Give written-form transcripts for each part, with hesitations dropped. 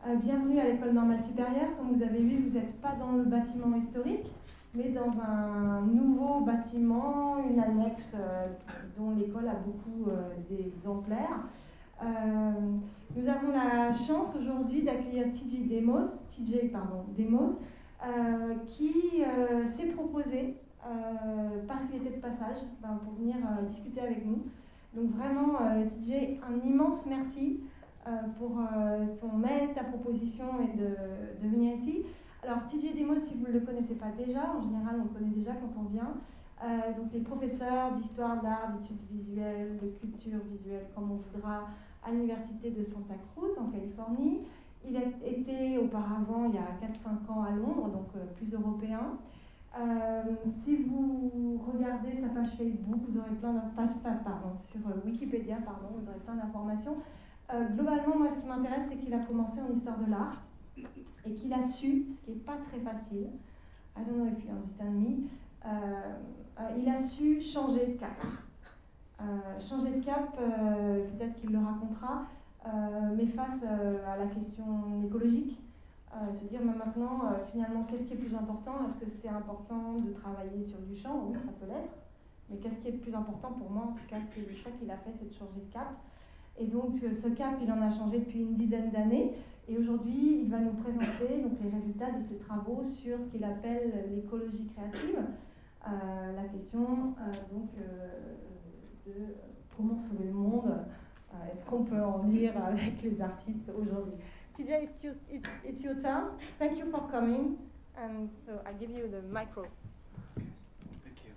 Bienvenue à l'école normale supérieure. Comme vous avez vu, vous n'êtes pas dans le bâtiment historique, mais dans un nouveau bâtiment, une annexe dont l'école a beaucoup d'exemplaires. Nous avons la chance aujourd'hui d'accueillir TJ Demos, qui s'est proposé, parce qu'il était de passage, pour venir discuter avec nous. Donc vraiment, TJ, un immense merci pour ton mail, ta proposition et de venir ici. Alors TJ Demos, si vous ne le connaissez pas déjà, en général on le connaît déjà quand on vient, donc les professeurs d'histoire de l'art, d'études visuelles, de culture visuelle, comme on voudra, à l'université de Santa Cruz en Californie. Il a été auparavant, il y a 4-5 ans, à Londres, donc plus européen. Si vous regardez sa page Facebook, vous aurez plein sur Wikipédia, vous aurez plein d'informations. Globalement, moi, ce qui m'intéresse, c'est qu'il a commencé en histoire de l'art et qu'il a su, ce qui n'est pas très facile, I don't know if you understand me, il a su changer de cap. Peut-être qu'il le racontera, mais face à la question écologique, se dire mais maintenant, finalement, qu'est-ce qui est plus important? Est-ce que c'est important de travailler sur du champ? Oui, ça peut l'être, mais qu'est-ce qui est le plus important pour moi? En tout cas, c'est le choix qu'il a fait, c'est de changer de cap. Et donc, ce cap, il en a changé depuis une dizaine d'années. Et aujourd'hui, il va nous présenter donc, les résultats de ses travaux sur ce qu'il appelle l'écologie créative. La question de comment sauver le monde. Est-ce qu'on peut en dire avec les artistes aujourd'hui? TJ, it's your turn. Thank you for coming. And so I give you the micro. Thank you.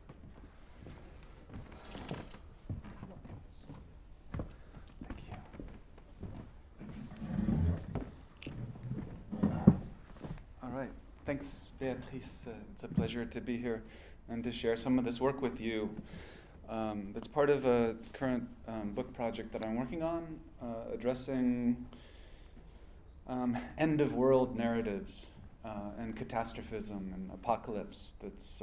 Thank you. All right. Thanks, Beatrice. It's a pleasure to be here and to share some of this work with you. That's part of a current book project that I'm working on, addressing end-of-world narratives and catastrophism and apocalypse that's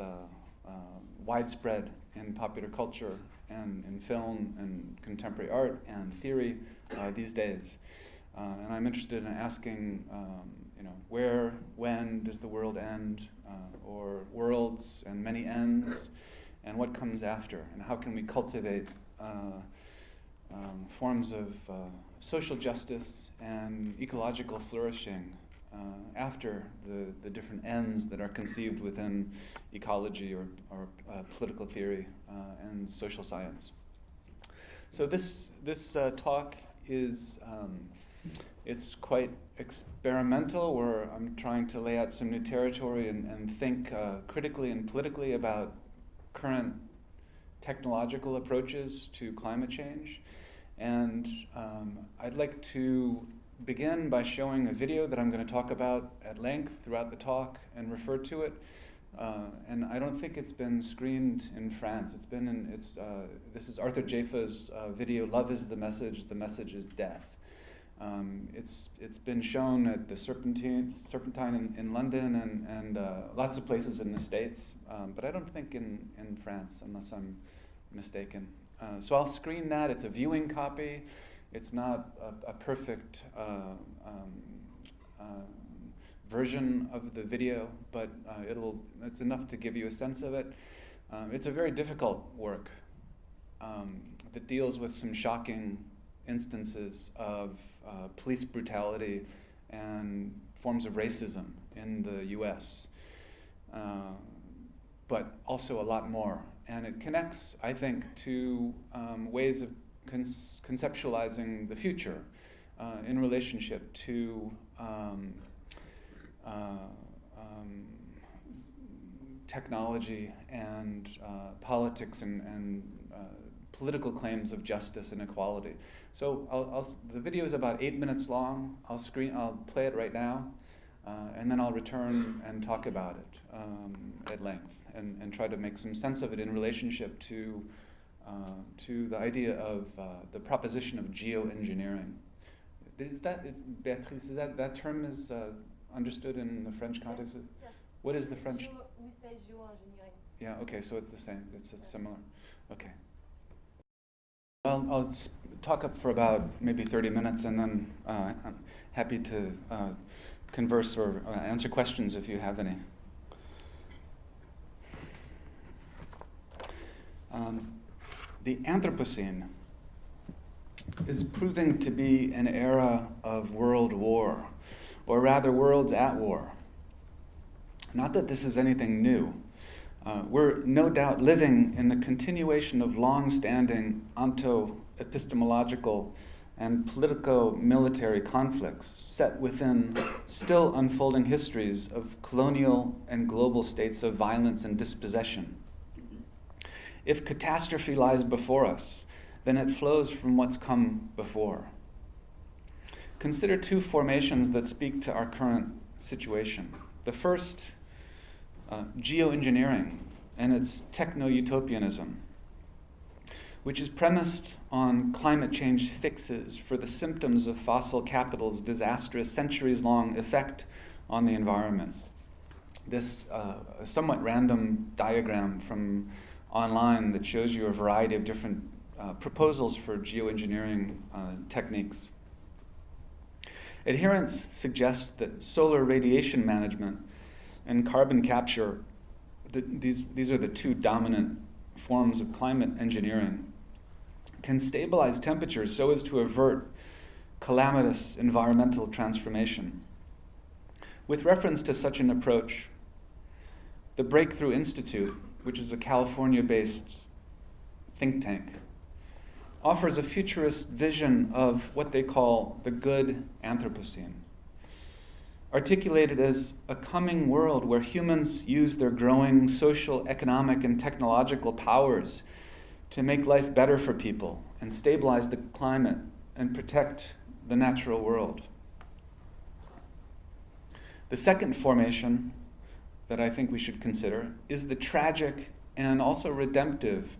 widespread in popular culture and in film and contemporary art and theory these days. And I'm interested in asking, where, when does the world end, or worlds and many ends, and what comes after, and how can we cultivate forms of social justice and ecological flourishing after the different ends that are conceived within ecology or political theory and social science. So this talk is it's quite experimental, where I'm trying to lay out some new territory and think critically and politically about current technological approaches to climate change. And I'd like to begin by showing a video that I'm going to talk about at length throughout the talk and refer to it. And I don't think it's been screened in France. This is Arthur Jafa's video, Love is the Message is Death. It's been shown at the Serpentine in London and lots of places in the States, but I don't think in France, unless I'm mistaken. So I'll screen that. It's a viewing copy. It's not a perfect version of the video, but it's enough to give you a sense of it. It's a very difficult work that deals with some shocking instances of police brutality and forms of racism in the US, but also a lot more. And it connects, I think, to ways of conceptualizing the future in relationship to technology and politics and political claims of justice and equality. So the video is about 8 minutes long. I'll play it right now, and then I'll return and talk about it at length and try to make some sense of it in relationship to the idea of the proposition of geoengineering. Is that, Beatrice, that term is understood in the French context? Yes, yes. What is the French? We say geoengineering. Yeah, okay, so it's the same. It's similar. Okay. Well, I'll talk up for about maybe 30 minutes, and then I'm happy to converse or answer questions if you have any. The Anthropocene is proving to be an era of world war, or rather worlds at war. Not that this is anything new. We're no doubt living in the continuation of long-standing onto-epistemological and politico-military conflicts set within still unfolding histories of colonial and global states of violence and dispossession. If catastrophe lies before us, then it flows from what's come before. Consider two formations that speak to our current situation. The first, geoengineering and its techno-utopianism, which is premised on climate change fixes for the symptoms of fossil capital's disastrous centuries-long effect on the environment. This somewhat random diagram from online that shows you a variety of different proposals for geoengineering techniques. Adherents suggest that solar radiation management and carbon capture, these are the two dominant forms of climate engineering, can stabilize temperatures so as to avert calamitous environmental transformation. With reference to such an approach, the Breakthrough Institute, which is a California-based think tank, offers a futurist vision of what they call the good Anthropocene, articulated as a coming world where humans use their growing social, economic, and technological powers to make life better for people and stabilize the climate and protect the natural world. The second formation that I think we should consider is the tragic and also redemptive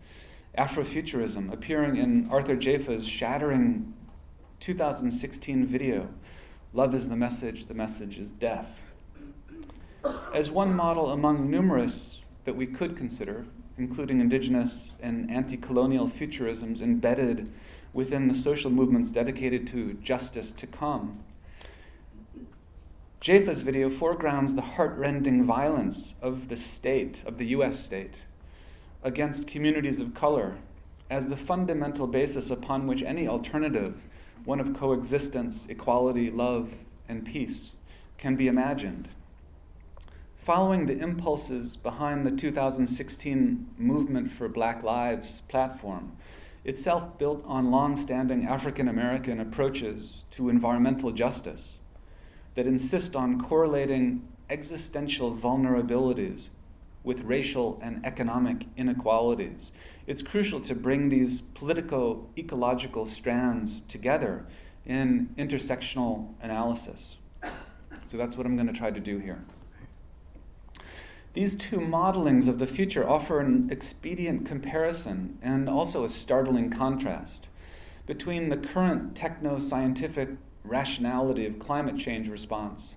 Afrofuturism appearing in Arthur Jafa's shattering 2016 video, Love is the Message is Death. As one model among numerous that we could consider, including indigenous and anti-colonial futurisms embedded within the social movements dedicated to justice to come, Jafa's video foregrounds the heart-rending violence of the state, of the US state, against communities of color as the fundamental basis upon which any alternative, one of coexistence, equality, love, and peace, can be imagined. Following the impulses behind the 2016 Movement for Black Lives platform, itself built on long-standing African-American approaches to environmental justice that insist on correlating existential vulnerabilities with racial and economic inequalities, it's crucial to bring these politico-ecological strands together in intersectional analysis. So that's what I'm going to try to do here. These two modelings of the future offer an expedient comparison and also a startling contrast between the current techno-scientific rationality of climate change response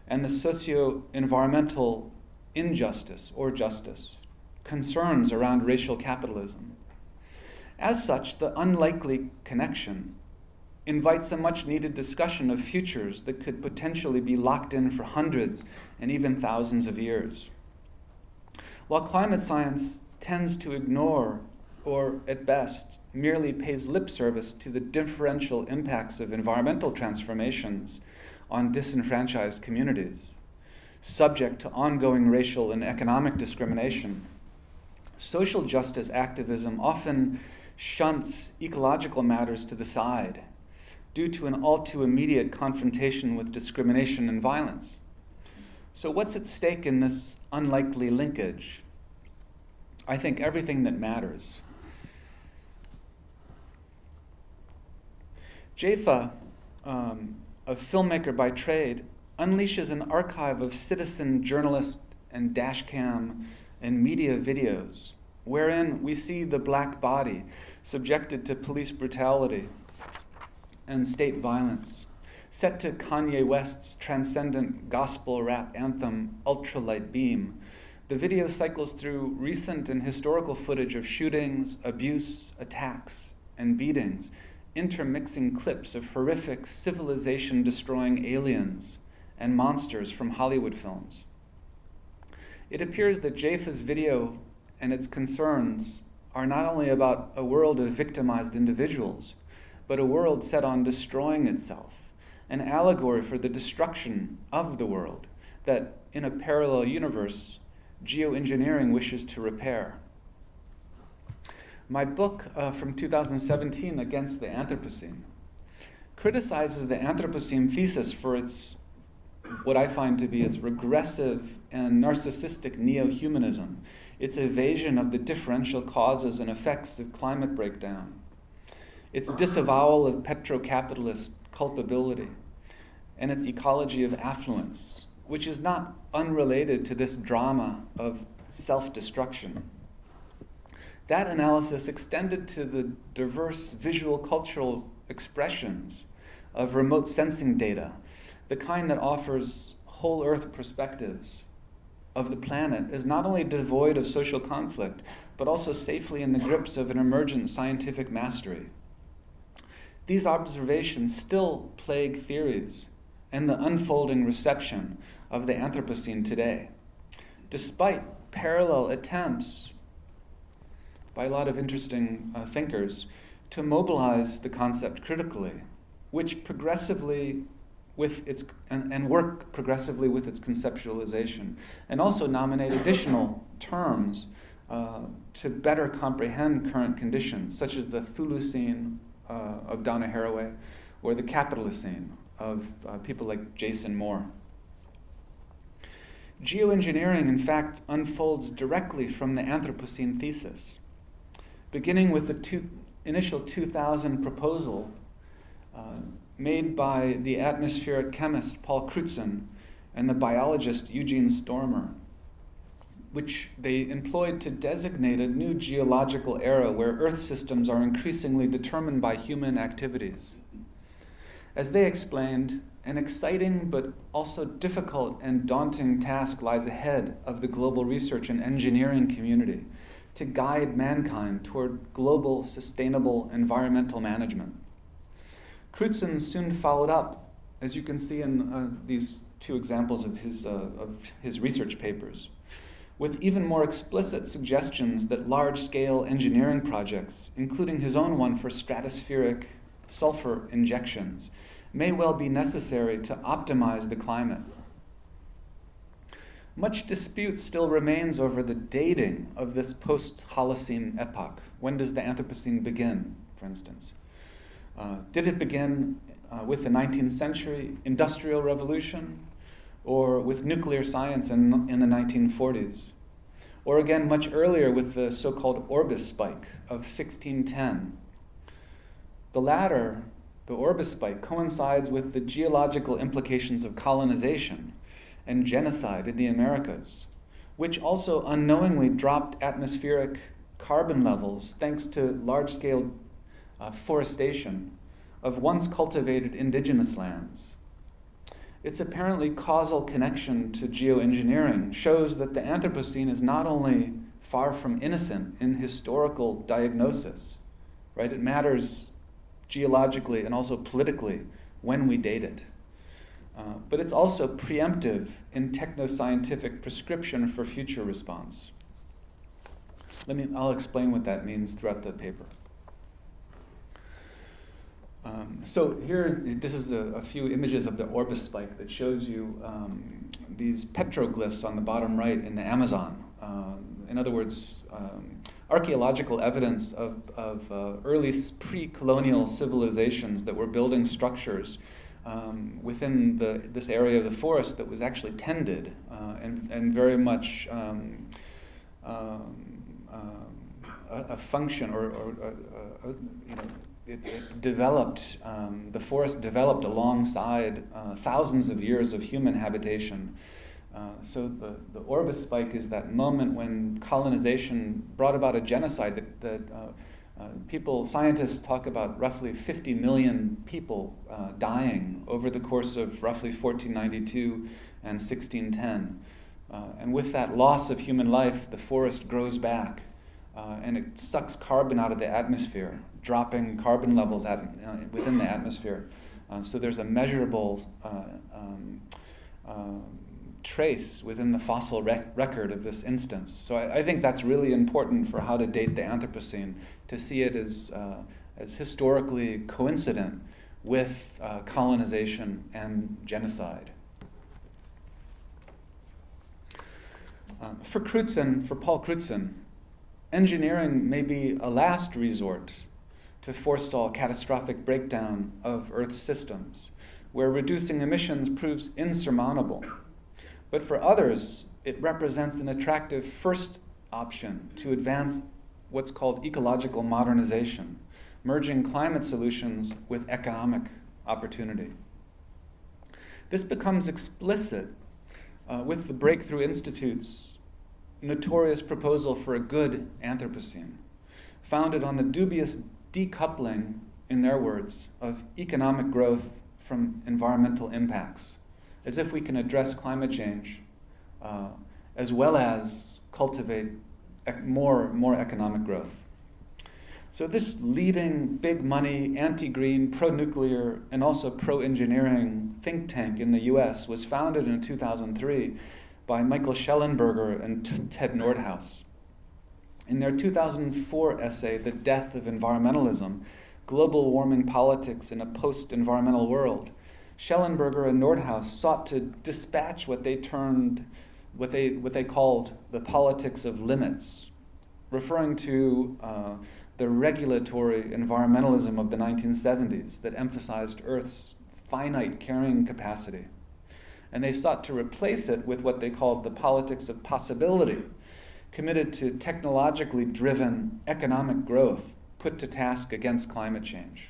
and the socio-environmental injustice or justice, concerns around racial capitalism. As such, the unlikely connection invites a much-needed discussion of futures that could potentially be locked in for hundreds and even thousands of years. While climate science tends to ignore, or at best, merely pays lip service to the differential impacts of environmental transformations on disenfranchised communities, subject to ongoing racial and economic discrimination, social justice activism often shunts ecological matters to the side due to an all too immediate confrontation with discrimination and violence. So what's at stake in this unlikely linkage? I think everything that matters. Jafa, a filmmaker by trade, unleashes an archive of citizen journalist and dashcam and media videos wherein we see the black body subjected to police brutality and state violence, set to Kanye West's transcendent gospel rap anthem, Ultralight Beam. The video cycles through recent and historical footage of shootings, abuse, attacks, and beatings, intermixing clips of horrific civilization-destroying aliens and monsters from Hollywood films. It appears that Jafa's video and its concerns are not only about a world of victimized individuals, but a world set on destroying itself, an allegory for the destruction of the world that, in a parallel universe, geoengineering wishes to repair. My book from 2017, Against the Anthropocene, criticizes the Anthropocene thesis for its, what I find to be its regressive and narcissistic neo-humanism, its evasion of the differential causes and effects of climate breakdown, its disavowal of petrocapitalist culpability, and its ecology of affluence, which is not unrelated to this drama of self-destruction. That analysis extended to the diverse visual cultural expressions of remote sensing data, the kind that offers whole Earth perspectives of the planet, is not only devoid of social conflict, but also safely in the grips of an emergent scientific mastery. These observations still plague theories and the unfolding reception of the Anthropocene today, despite parallel attempts by a lot of interesting thinkers to mobilize the concept critically, which progressively with its and work progressively with its conceptualization, and also nominate additional terms to better comprehend current conditions, such as the Thulucene of Donna Haraway, or the Capitalocene of people like Jason Moore. Geoengineering, in fact, unfolds directly from the Anthropocene thesis, beginning with the initial 2000 proposal made by the atmospheric chemist Paul Crutzen and the biologist Eugene Stormer, which they employed to designate a new geological era where Earth systems are increasingly determined by human activities. As they explained, an exciting but also difficult and daunting task lies ahead of the global research and engineering community to guide mankind toward global sustainable environmental management. Crutzen soon followed up, as you can see in these two examples of his research papers, with even more explicit suggestions that large-scale engineering projects, including his own one for stratospheric sulfur injections, may well be necessary to optimize the climate. Much dispute still remains over the dating of this post-Holocene epoch. When does the Anthropocene begin, for instance? Did it begin with the 19th century industrial revolution, or with nuclear science in the 1940s? Or again, much earlier with the so-called Orbis spike of 1610? The latter, the Orbis spike, coincides with the geological implications of colonization and genocide in the Americas, which also unknowingly dropped atmospheric carbon levels thanks to large-scale forestation of once cultivated indigenous lands. Its apparently causal connection to geoengineering shows that the Anthropocene is not only far from innocent in historical diagnosis, right? It matters geologically and also politically when we date it. But it's also preemptive in technoscientific prescription for future response. I'll explain what that means throughout the paper. So this is a few images of the Orbis spike that shows you these petroglyphs on the bottom right in the Amazon. In other words, archaeological evidence of early pre-colonial civilizations that were building structures within this area of the forest that was actually tended and very much a function it developed, the forest developed alongside thousands of years of human habitation. So the Orbis spike is that moment when colonization brought about a genocide that scientists talk about roughly 50 million people dying over the course of roughly 1492 and 1610. And with that loss of human life, the forest grows back and it sucks carbon out of the atmosphere dropping carbon levels within the atmosphere. So there's a measurable trace within the fossil record of this instance. So I think that's really important for how to date the Anthropocene, to see it as historically coincident with colonization and genocide. For Paul Crutzen, engineering may be a last resort to forestall catastrophic breakdown of Earth's systems, where reducing emissions proves insurmountable. But for others, it represents an attractive first option to advance what's called ecological modernization, merging climate solutions with economic opportunity. This becomes explicit with the Breakthrough Institute's notorious proposal for a good Anthropocene, founded on the dubious decoupling, in their words, of economic growth from environmental impacts, as if we can address climate change as well as cultivate more economic growth. So this leading big money, anti-green, pro-nuclear, and also pro-engineering think tank in the US was founded in 2003 by Michael Schellenberger and Ted Nordhaus. In their 2004 essay, The Death of Environmentalism, Global Warming Politics in a Post-Environmental World, Schellenberger and Nordhaus sought to dispatch what they called the politics of limits, referring to the regulatory environmentalism of the 1970s that emphasized Earth's finite carrying capacity. And they sought to replace it with what they called the politics of possibility, committed to technologically driven economic growth put to task against climate change.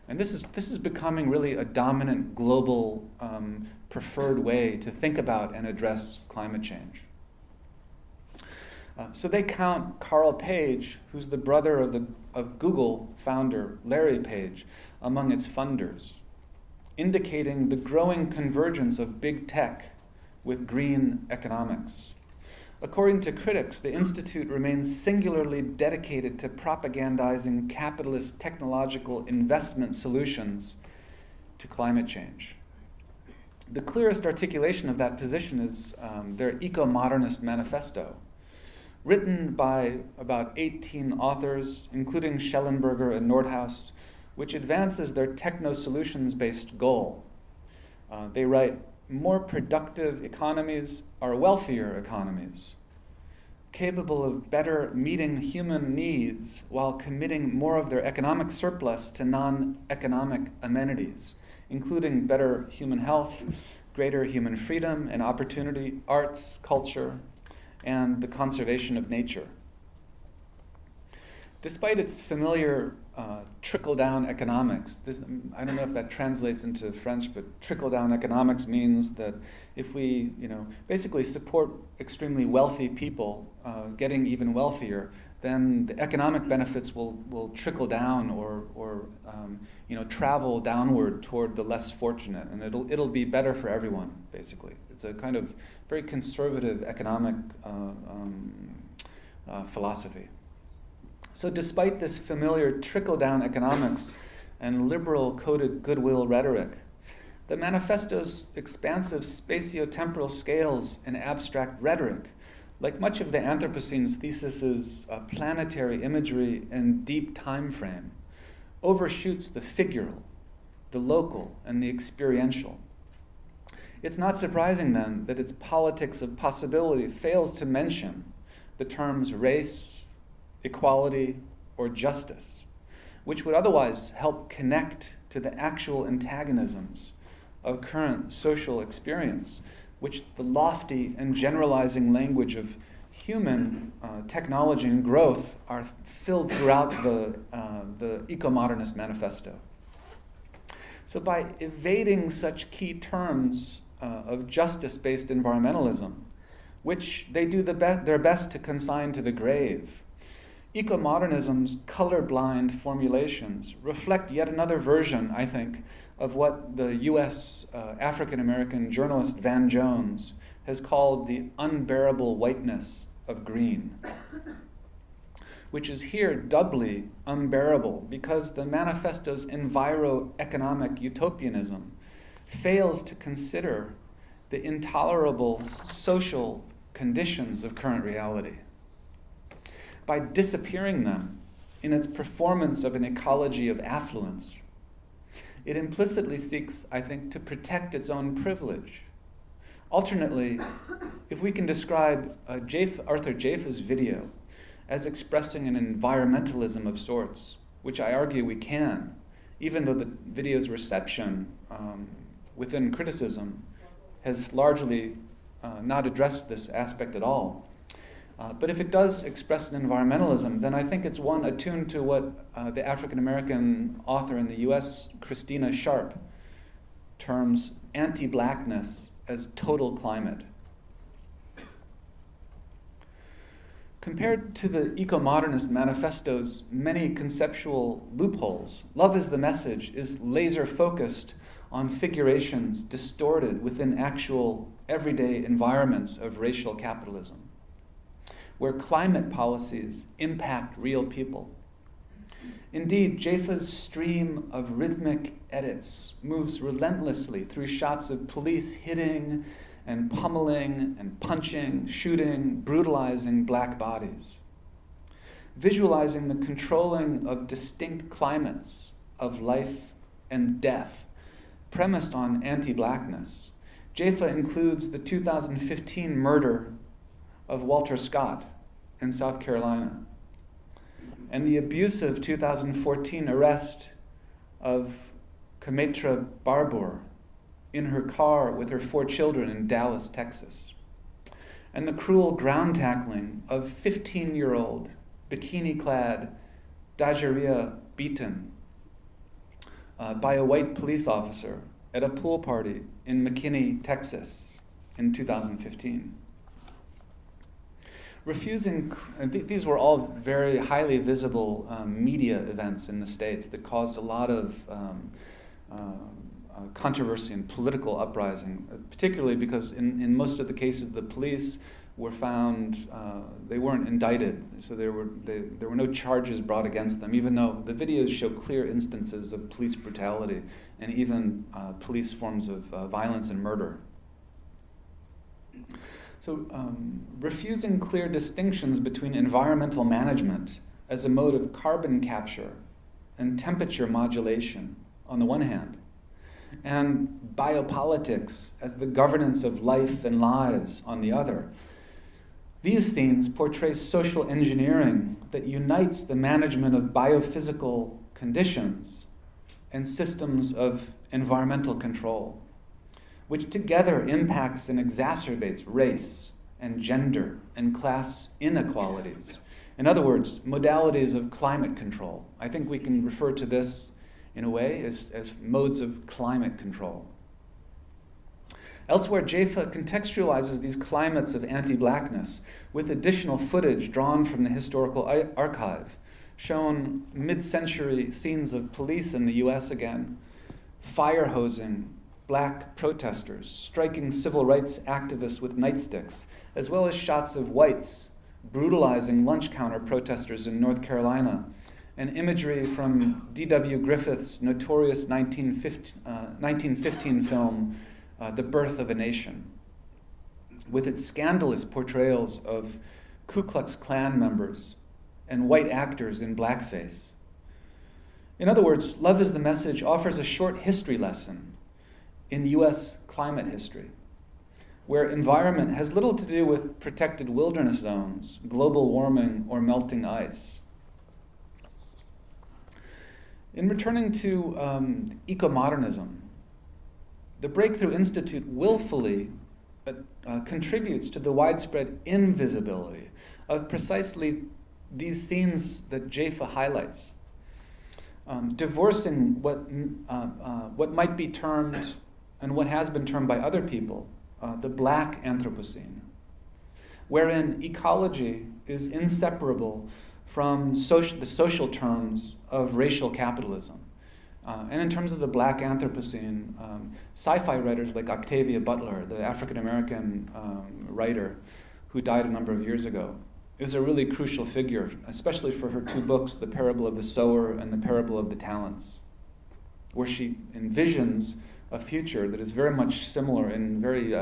And this is becoming really a dominant global preferred way to think about and address climate change. So they count Carl Page, who's the brother of Google founder Larry Page, among its funders, indicating the growing convergence of big tech with green economics. According to critics, the Institute remains singularly dedicated to propagandizing capitalist technological investment solutions to climate change. The clearest articulation of that position is their eco-modernist manifesto, written by about 18 authors, including Schellenberger and Nordhaus, which advances their techno-solutions-based goal. They write, more productive economies are wealthier economies, capable of better meeting human needs while committing more of their economic surplus to non-economic amenities, including better human health, greater human freedom and opportunity, arts, culture, and the conservation of nature. Despite its familiar trickle-down economics, I don't know if that translates into French, but trickle-down economics means that if we, basically support extremely wealthy people getting even wealthier, then the economic benefits will trickle down or travel downward toward the less fortunate, and it'll be better for everyone. Basically, it's a kind of very conservative economic philosophy. So despite this familiar trickle-down economics and liberal-coded goodwill rhetoric, the manifesto's expansive spatio-temporal scales and abstract rhetoric, like much of the Anthropocene's thesis' planetary imagery and deep time frame, overshoots the figural, the local, and the experiential. It's not surprising, then, that its politics of possibility fails to mention the terms race, equality, or justice, which would otherwise help connect to the actual antagonisms of current social experience, which the lofty and generalizing language of human technology and growth are filled throughout the eco-modernist manifesto. So by evading such key terms of justice-based environmentalism, which they do their best to consign to the grave, eco-modernism's colorblind formulations reflect yet another version, I think, of what the U.S. African-American journalist Van Jones has called the unbearable whiteness of green. which is here doubly unbearable because the manifesto's enviro-economic utopianism fails to consider the intolerable social conditions of current reality. By disappearing them in its performance of an ecology of affluence, it implicitly seeks, I think, to protect its own privilege. Alternately, if we can describe Arthur Jafa's video as expressing an environmentalism of sorts, which I argue we can, even though the video's reception within criticism has largely not addressed this aspect at all. But if it does express an environmentalism, then I think it's one attuned to what the African-American author in the US, Christina Sharp, terms anti-blackness as total climate. Compared to the eco-modernist manifesto's many conceptual loopholes, Love is the Message is laser-focused on figurations distorted within actual everyday environments of racial capitalism, where climate policies impact real people. Indeed, Jafa's stream of rhythmic edits moves relentlessly through shots of police hitting and pummeling and punching, shooting, brutalizing black bodies. Visualizing the controlling of distinct climates of life and death, premised on anti-blackness, Jafa includes the 2015 murder of Walter Scott in South Carolina, and the abusive 2014 arrest of Kametra Barbour in her car with her 4 children in Dallas, Texas, and the cruel ground tackling of 15-year-old bikini-clad Dajaria Beaton by a white police officer at a pool party in McKinney, Texas in 2015. These were all very highly visible media events in the States that caused a lot of controversy and political uprising, particularly because in most of the cases the police were found, they weren't indicted, so there were no charges brought against them, even though the videos show clear instances of police brutality and even police forms of violence and murder. So refusing clear distinctions between environmental management as a mode of carbon capture and temperature modulation on the one hand, and biopolitics as the governance of life and lives on the other. These scenes portray social engineering that unites the management of biophysical conditions and systems of environmental control, which together impacts and exacerbates race and gender and class inequalities. In other words, modalities of climate control. I think we can refer to this in a way as modes of climate control. Elsewhere, Jafa contextualizes these climates of anti-blackness with additional footage drawn from the historical archive, shown mid-century scenes of police in the US again, fire hosing black protesters, striking civil rights activists with nightsticks, as well as shots of whites brutalizing lunch counter protesters in North Carolina, and imagery from D.W. Griffith's notorious 1915 film, The Birth of a Nation, with its scandalous portrayals of Ku Klux Klan members and white actors in blackface. In other words, Love is the Message offers a short history lesson in US climate history, where environment has little to do with protected wilderness zones, global warming, or melting ice. In returning to eco-modernism, the Breakthrough Institute willfully contributes to the widespread invisibility of precisely these scenes that Jafa highlights, divorcing what might be termed, and what has been termed by other people, the Black Anthropocene, wherein ecology is inseparable from the social terms of racial capitalism. And in terms of the Black Anthropocene, sci-fi writers like Octavia Butler, the African-American writer who died a number of years ago, is a really crucial figure, especially for her two books, The Parable of the Sower and The Parable of the Talents, where she envisions a future that is very much similar in very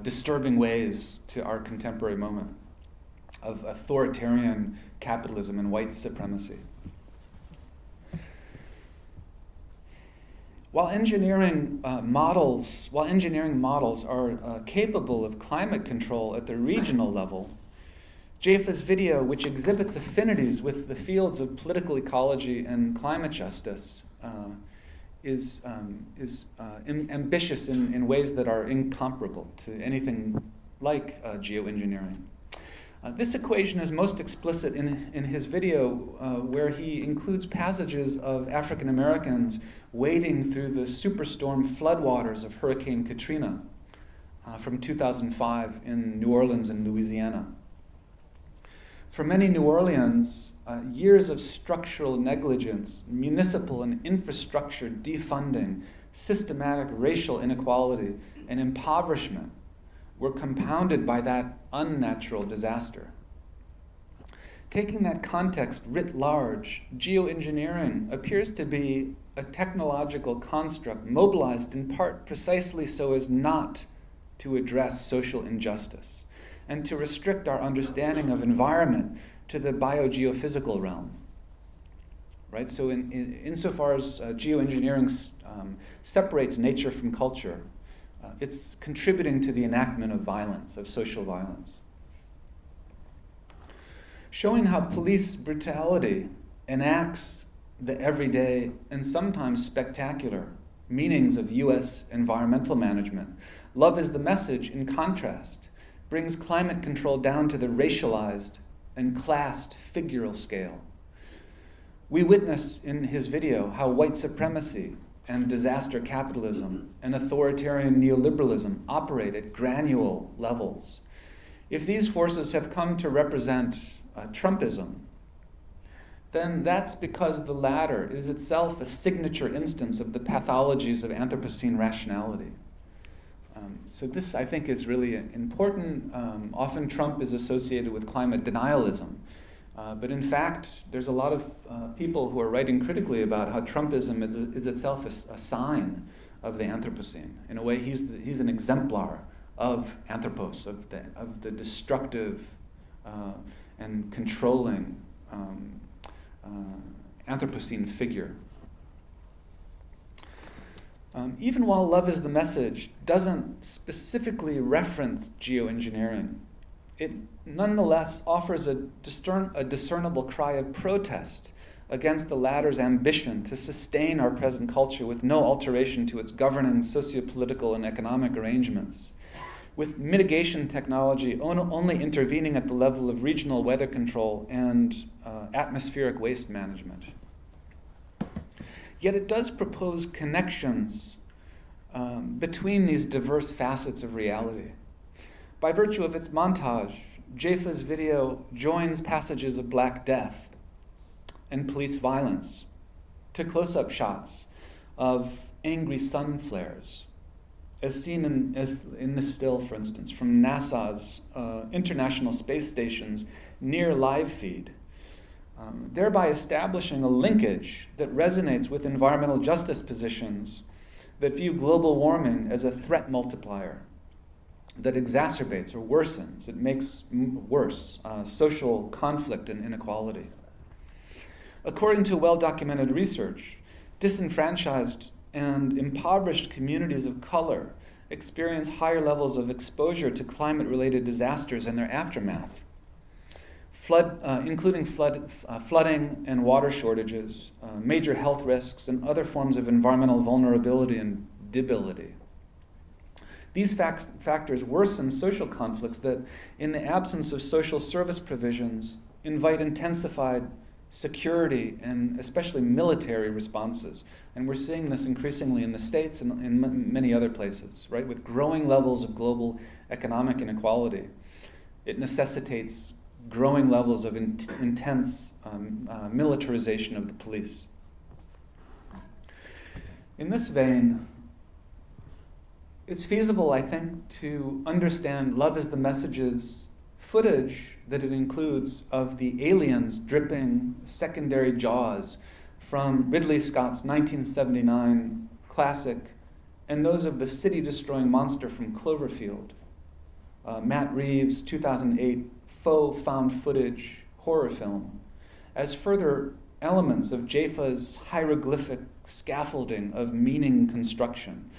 disturbing ways to our contemporary moment of authoritarian capitalism and white supremacy. While engineering models are capable of climate control at the regional level, Jaffa's video, which exhibits affinities with the fields of political ecology and climate justice, is ambitious in ways that are incomparable to anything like geoengineering. This equation is most explicit in his video, where he includes passages of African Americans wading through the superstorm floodwaters of Hurricane Katrina from 2005 in New Orleans and Louisiana. For many New Orleans, years of structural negligence, municipal and infrastructure defunding, systematic racial inequality, and impoverishment were compounded by that unnatural disaster. Taking that context writ large, geoengineering appears to be a technological construct mobilized in part precisely so as not to address social injustice and to restrict our understanding of environment to the biogeophysical realm. Right? So insofar as geoengineering separates nature from culture, it's contributing to the enactment of violence, of social violence. Showing how police brutality enacts the everyday and sometimes spectacular meanings of U.S. environmental management, Love is the Message, in contrast, brings climate control down to the racialized and classed figural scale. We witness in his video how white supremacy and disaster capitalism and authoritarian neoliberalism operate at granule levels. If these forces have come to represent Trumpism, then that's because the latter is itself a signature instance of the pathologies of Anthropocene rationality. So this, I think, is really important. Often Trump is associated with climate denialism. But in fact, there's a lot of people who are writing critically about how Trumpism is itself a sign of the Anthropocene. In a way, he's an exemplar of Anthropos, of the destructive and controlling Anthropocene figure. Even while Love is the Message doesn't specifically reference geoengineering, it nonetheless offers a discernible cry of protest against the latter's ambition to sustain our present culture with no alteration to its governing socio-political and economic arrangements, with mitigation technology only intervening at the level of regional weather control and atmospheric waste management. Yet it does propose connections between these diverse facets of reality. By virtue of its montage, Jaffa's video joins passages of Black Death and police violence to close-up shots of angry sun flares, as seen in this still, for instance, from NASA's International Space Station's near live feed, thereby establishing a linkage that resonates with environmental justice positions that view global warming as a threat multiplier that exacerbates or worsens, it makes worse social conflict and inequality. According to well-documented research, disenfranchised and impoverished communities of color experience higher levels of exposure to climate-related disasters and their aftermath, including flooding and water shortages, major health risks, and other forms of environmental vulnerability and debility. These factors worsen social conflicts that, in the absence of social service provisions, invite intensified security and especially military responses. And we're seeing this increasingly in the States and in many other places, right? With growing levels of global economic inequality, it necessitates growing levels of intense militarization of the police. In this vein, it's feasible, I think, to understand Love is the Message's footage that it includes of the aliens dripping secondary jaws from Ridley Scott's 1979 classic and those of the city-destroying monster from Cloverfield, Matt Reeves' 2008 faux found footage horror film, as further elements of JAFA's hieroglyphic scaffolding of meaning construction,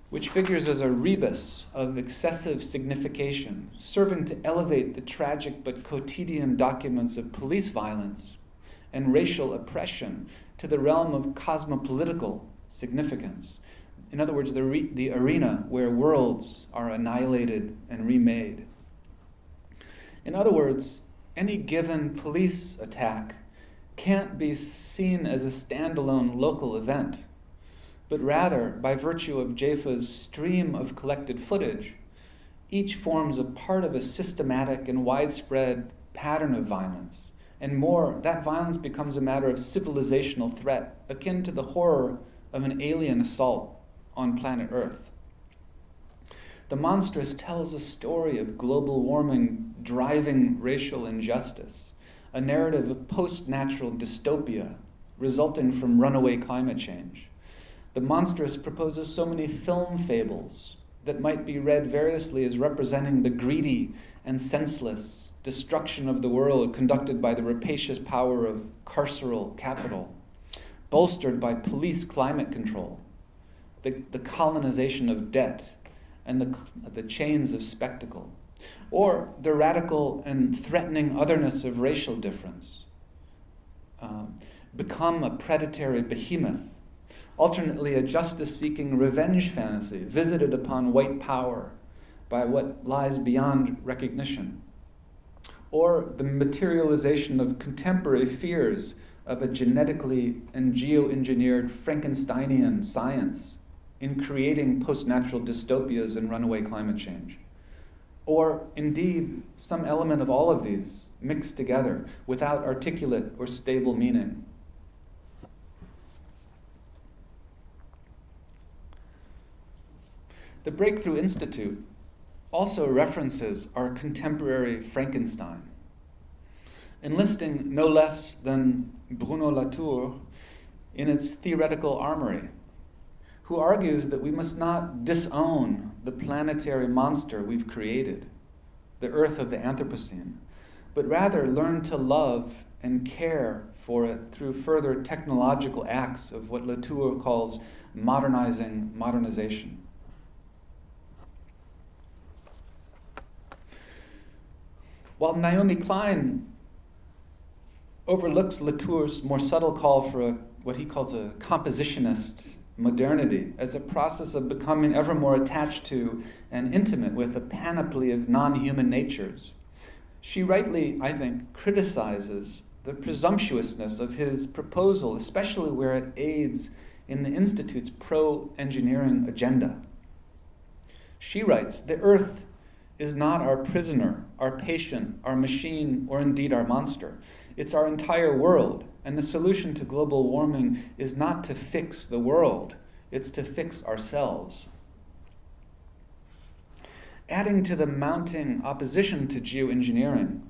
which figures as a rebus of excessive signification, serving to elevate the tragic but quotidian documents of police violence and racial oppression to the realm of cosmopolitical significance. In other words, the arena where worlds are annihilated and remade. In other words, any given police attack can't be seen as a standalone local event, but rather, by virtue of JAFA's stream of collected footage, each forms a part of a systematic and widespread pattern of violence. And more, that violence becomes a matter of civilizational threat, akin to the horror of an alien assault on planet Earth. The monstrous tells a story of global warming driving racial injustice, a narrative of post-natural dystopia resulting from runaway climate change. The monstrous proposes so many film fables that might be read variously as representing the greedy and senseless destruction of the world conducted by the rapacious power of carceral capital, bolstered by police climate control, the colonization of debt, and the chains of spectacle, or the radical and threatening otherness of racial difference, become a predatory behemoth, alternately a justice-seeking revenge fantasy visited upon white power by what lies beyond recognition, or the materialization of contemporary fears of a genetically and geoengineered Frankensteinian science in creating post-natural dystopias and runaway climate change. Or, indeed, some element of all of these mixed together without articulate or stable meaning. The Breakthrough Institute also references our contemporary Frankenstein, enlisting no less than Bruno Latour in its theoretical armory, who argues that we must not disown the planetary monster we've created, the Earth of the Anthropocene, but rather learn to love and care for it through further technological acts of what Latour calls modernizing modernization. While Naomi Klein overlooks Latour's more subtle call for what he calls a compositionist modernity as a process of becoming ever more attached to and intimate with a panoply of non-human natures, she rightly, I think, criticizes the presumptuousness of his proposal, especially where it aids in the Institute's pro-engineering agenda. She writes, "The Earth is not our prisoner, our patient, our machine, or indeed our monster. It's our entire world, and the solution to global warming is not to fix the world, it's to fix ourselves." Adding to the mounting opposition to geoengineering,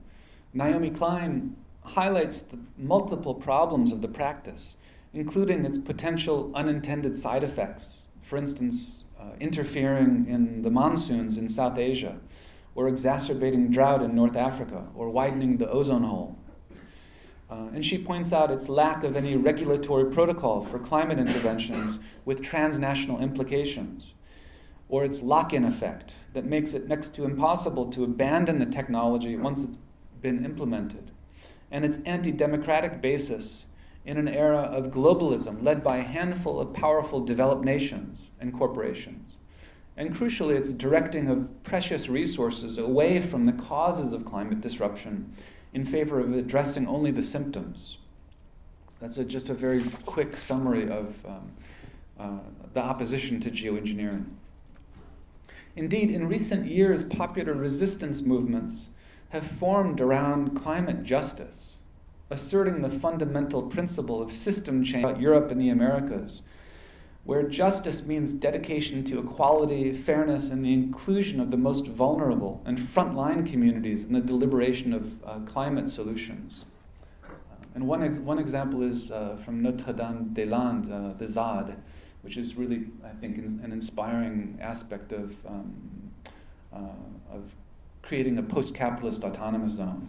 Naomi Klein highlights the multiple problems of the practice, including its potential unintended side effects, for instance, interfering in the monsoons in South Asia, or exacerbating drought in North Africa, or widening the ozone hole. And she points out its lack of any regulatory protocol for climate interventions with transnational implications, or its lock-in effect that makes it next to impossible to abandon the technology once it's been implemented, and its anti-democratic basis in an era of globalism led by a handful of powerful developed nations and corporations. And crucially, its directing of precious resources away from the causes of climate disruption in favor of addressing only the symptoms. That's just a very quick summary of the opposition to geoengineering. Indeed, in recent years, popular resistance movements have formed around climate justice, asserting the fundamental principle of system change throughout Europe and the Americas, where justice means dedication to equality, fairness, and the inclusion of the most vulnerable and frontline communities in the deliberation of climate solutions. And one example is from Notre-Dame-des-Landes, the ZAD, which is really, I think, an inspiring aspect of creating a post-capitalist autonomous zone.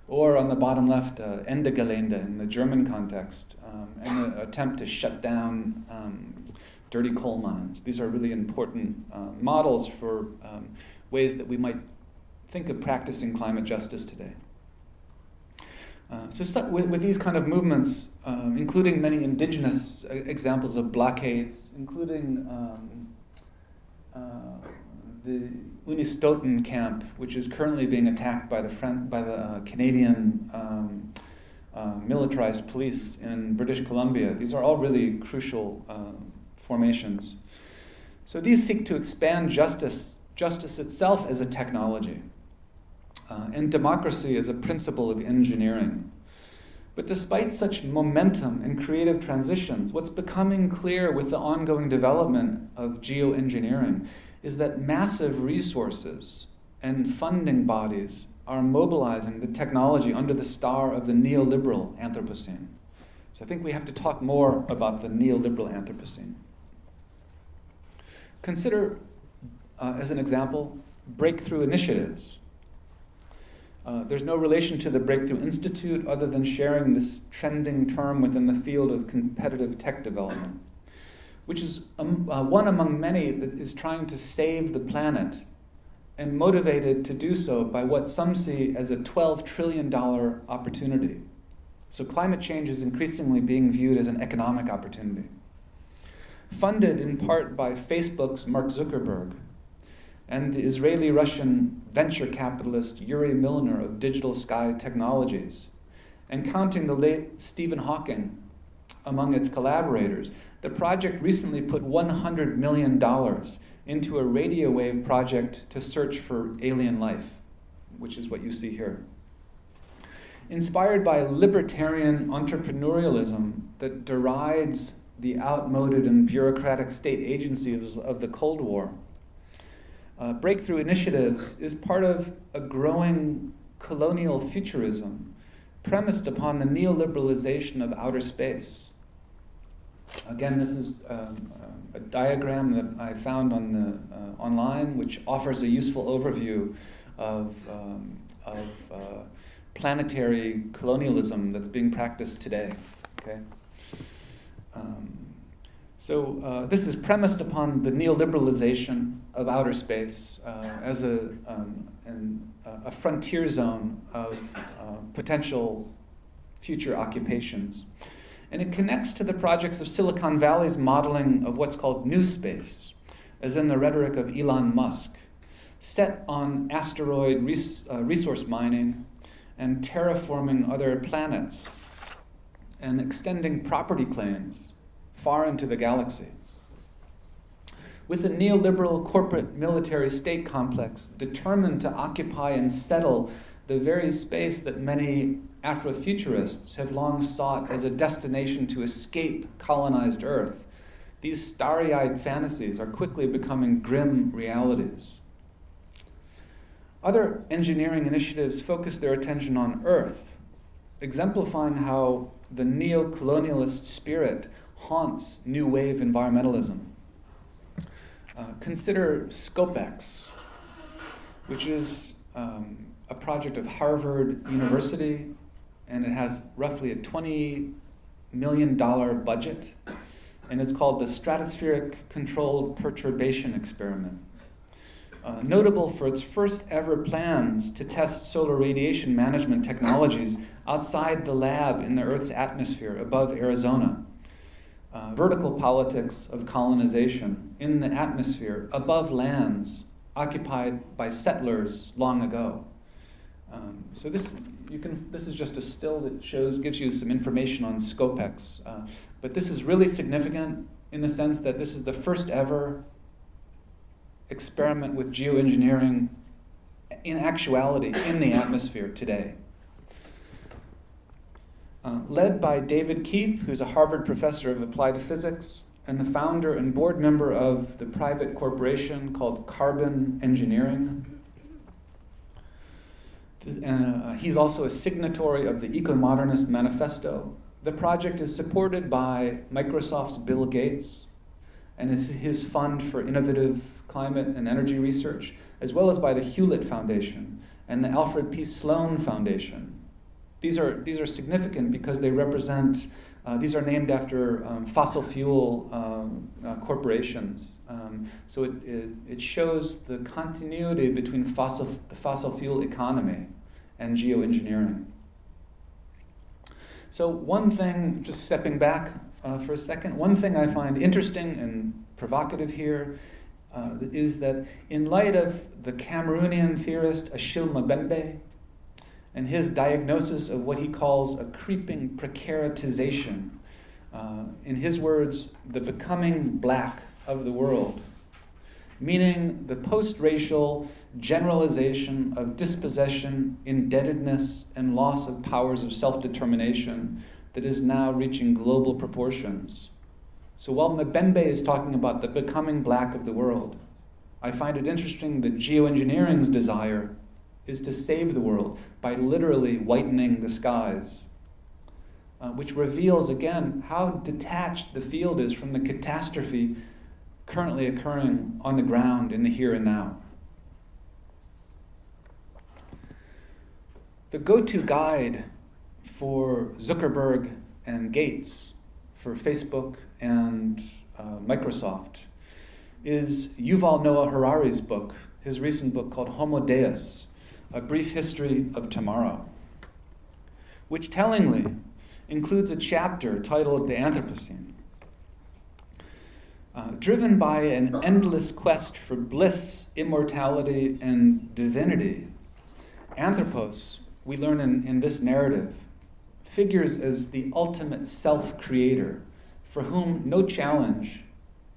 Or on the bottom left, Ende Gelände in the German context, and an attempt to shut down dirty coal mines. These are really important models for ways that we might think of practicing climate justice today. So with these kind of movements, including many indigenous examples of blockades, including the Unistoten camp, which is currently being attacked by the Canadian militarized police in British Columbia. These are all really crucial formations. So these seek to expand justice itself as a technology, and democracy as a principle of engineering. But despite such momentum and creative transitions, what's becoming clear with the ongoing development of geoengineering is that massive resources and funding bodies are mobilizing the technology under the star of the neoliberal Anthropocene. So I think we have to talk more about the neoliberal Anthropocene. Consider, as an example, breakthrough initiatives. There's no relation to the Breakthrough Institute other than sharing this trending term within the field of competitive tech development, which is one among many that is trying to save the planet and motivated to do so by what some see as a $12 trillion opportunity. So climate change is increasingly being viewed as an economic opportunity. Funded in part by Facebook's Mark Zuckerberg and the Israeli-Russian venture capitalist Yuri Milner of Digital Sky Technologies, and counting the late Stephen Hawking among its collaborators, the project recently put $100 million into a radio wave project to search for alien life, which is what you see here. Inspired by libertarian entrepreneurialism that derides the outmoded and bureaucratic state agencies of the Cold War, Breakthrough Initiatives is part of a growing colonial futurism premised upon the neoliberalization of outer space. Again, this is a diagram that I found on the online, which offers a useful overview of planetary colonialism that's being practiced today. Okay. So this is premised upon the neoliberalization of outer space as a frontier zone of potential future occupations. And it connects to the projects of Silicon Valley's modeling of what's called new space, as in the rhetoric of Elon Musk, set on asteroid resource mining and terraforming other planets and extending property claims far into the galaxy. With a neoliberal corporate military state complex determined to occupy and settle the very space that many Afrofuturists have long sought as a destination to escape colonized Earth, these starry-eyed fantasies are quickly becoming grim realities. Other engineering initiatives focus their attention on Earth, exemplifying how the neo-colonialist spirit haunts new wave environmentalism. Consider SCOPEX, which is a project of Harvard University, and it has roughly a $20 million budget, and it's called the Stratospheric Controlled Perturbation Experiment. Notable for its first ever plans to test solar radiation management technologies outside the lab in the Earth's atmosphere above Arizona. Vertical politics of colonization in the atmosphere above lands occupied by settlers long ago. So this is just a still that gives you some information on SCOPEX, but this is really significant in the sense that this is the first ever experiment with geoengineering in actuality in the atmosphere today. Led by David Keith, who's a Harvard professor of applied physics, and the founder and board member of the private corporation called Carbon Engineering. He's also a signatory of the Eco-Modernist Manifesto. The project is supported by Microsoft's Bill Gates and his Fund for Innovative Climate and Energy Research, as well as by the Hewlett Foundation and the Alfred P. Sloan Foundation. These are significant because they represent, these are named after fossil fuel corporations. So it shows the continuity between the fossil fuel economy and geoengineering. So one thing, just stepping back for a second, one thing I find interesting and provocative here is that in light of the Cameroonian theorist Achille Mbembe and his diagnosis of what he calls a creeping precaritization, in his words, the becoming black of the world, meaning the post-racial generalization of dispossession, indebtedness, and loss of powers of self-determination that is now reaching global proportions. So while Mbembe is talking about the becoming black of the world, I find it interesting that geoengineering's desire is to save the world by literally whitening the skies, which reveals again how detached the field is from the catastrophe currently occurring on the ground in the here and now. The go-to guide for Zuckerberg and Gates, for Facebook and Microsoft, is Yuval Noah Harari's book, his recent book called Homo Deus, A Brief History of Tomorrow, which tellingly includes a chapter titled The Anthropocene. Driven by an endless quest for bliss, immortality, and divinity, Anthropos, we learn in this narrative, figures as the ultimate self-creator for whom no challenge,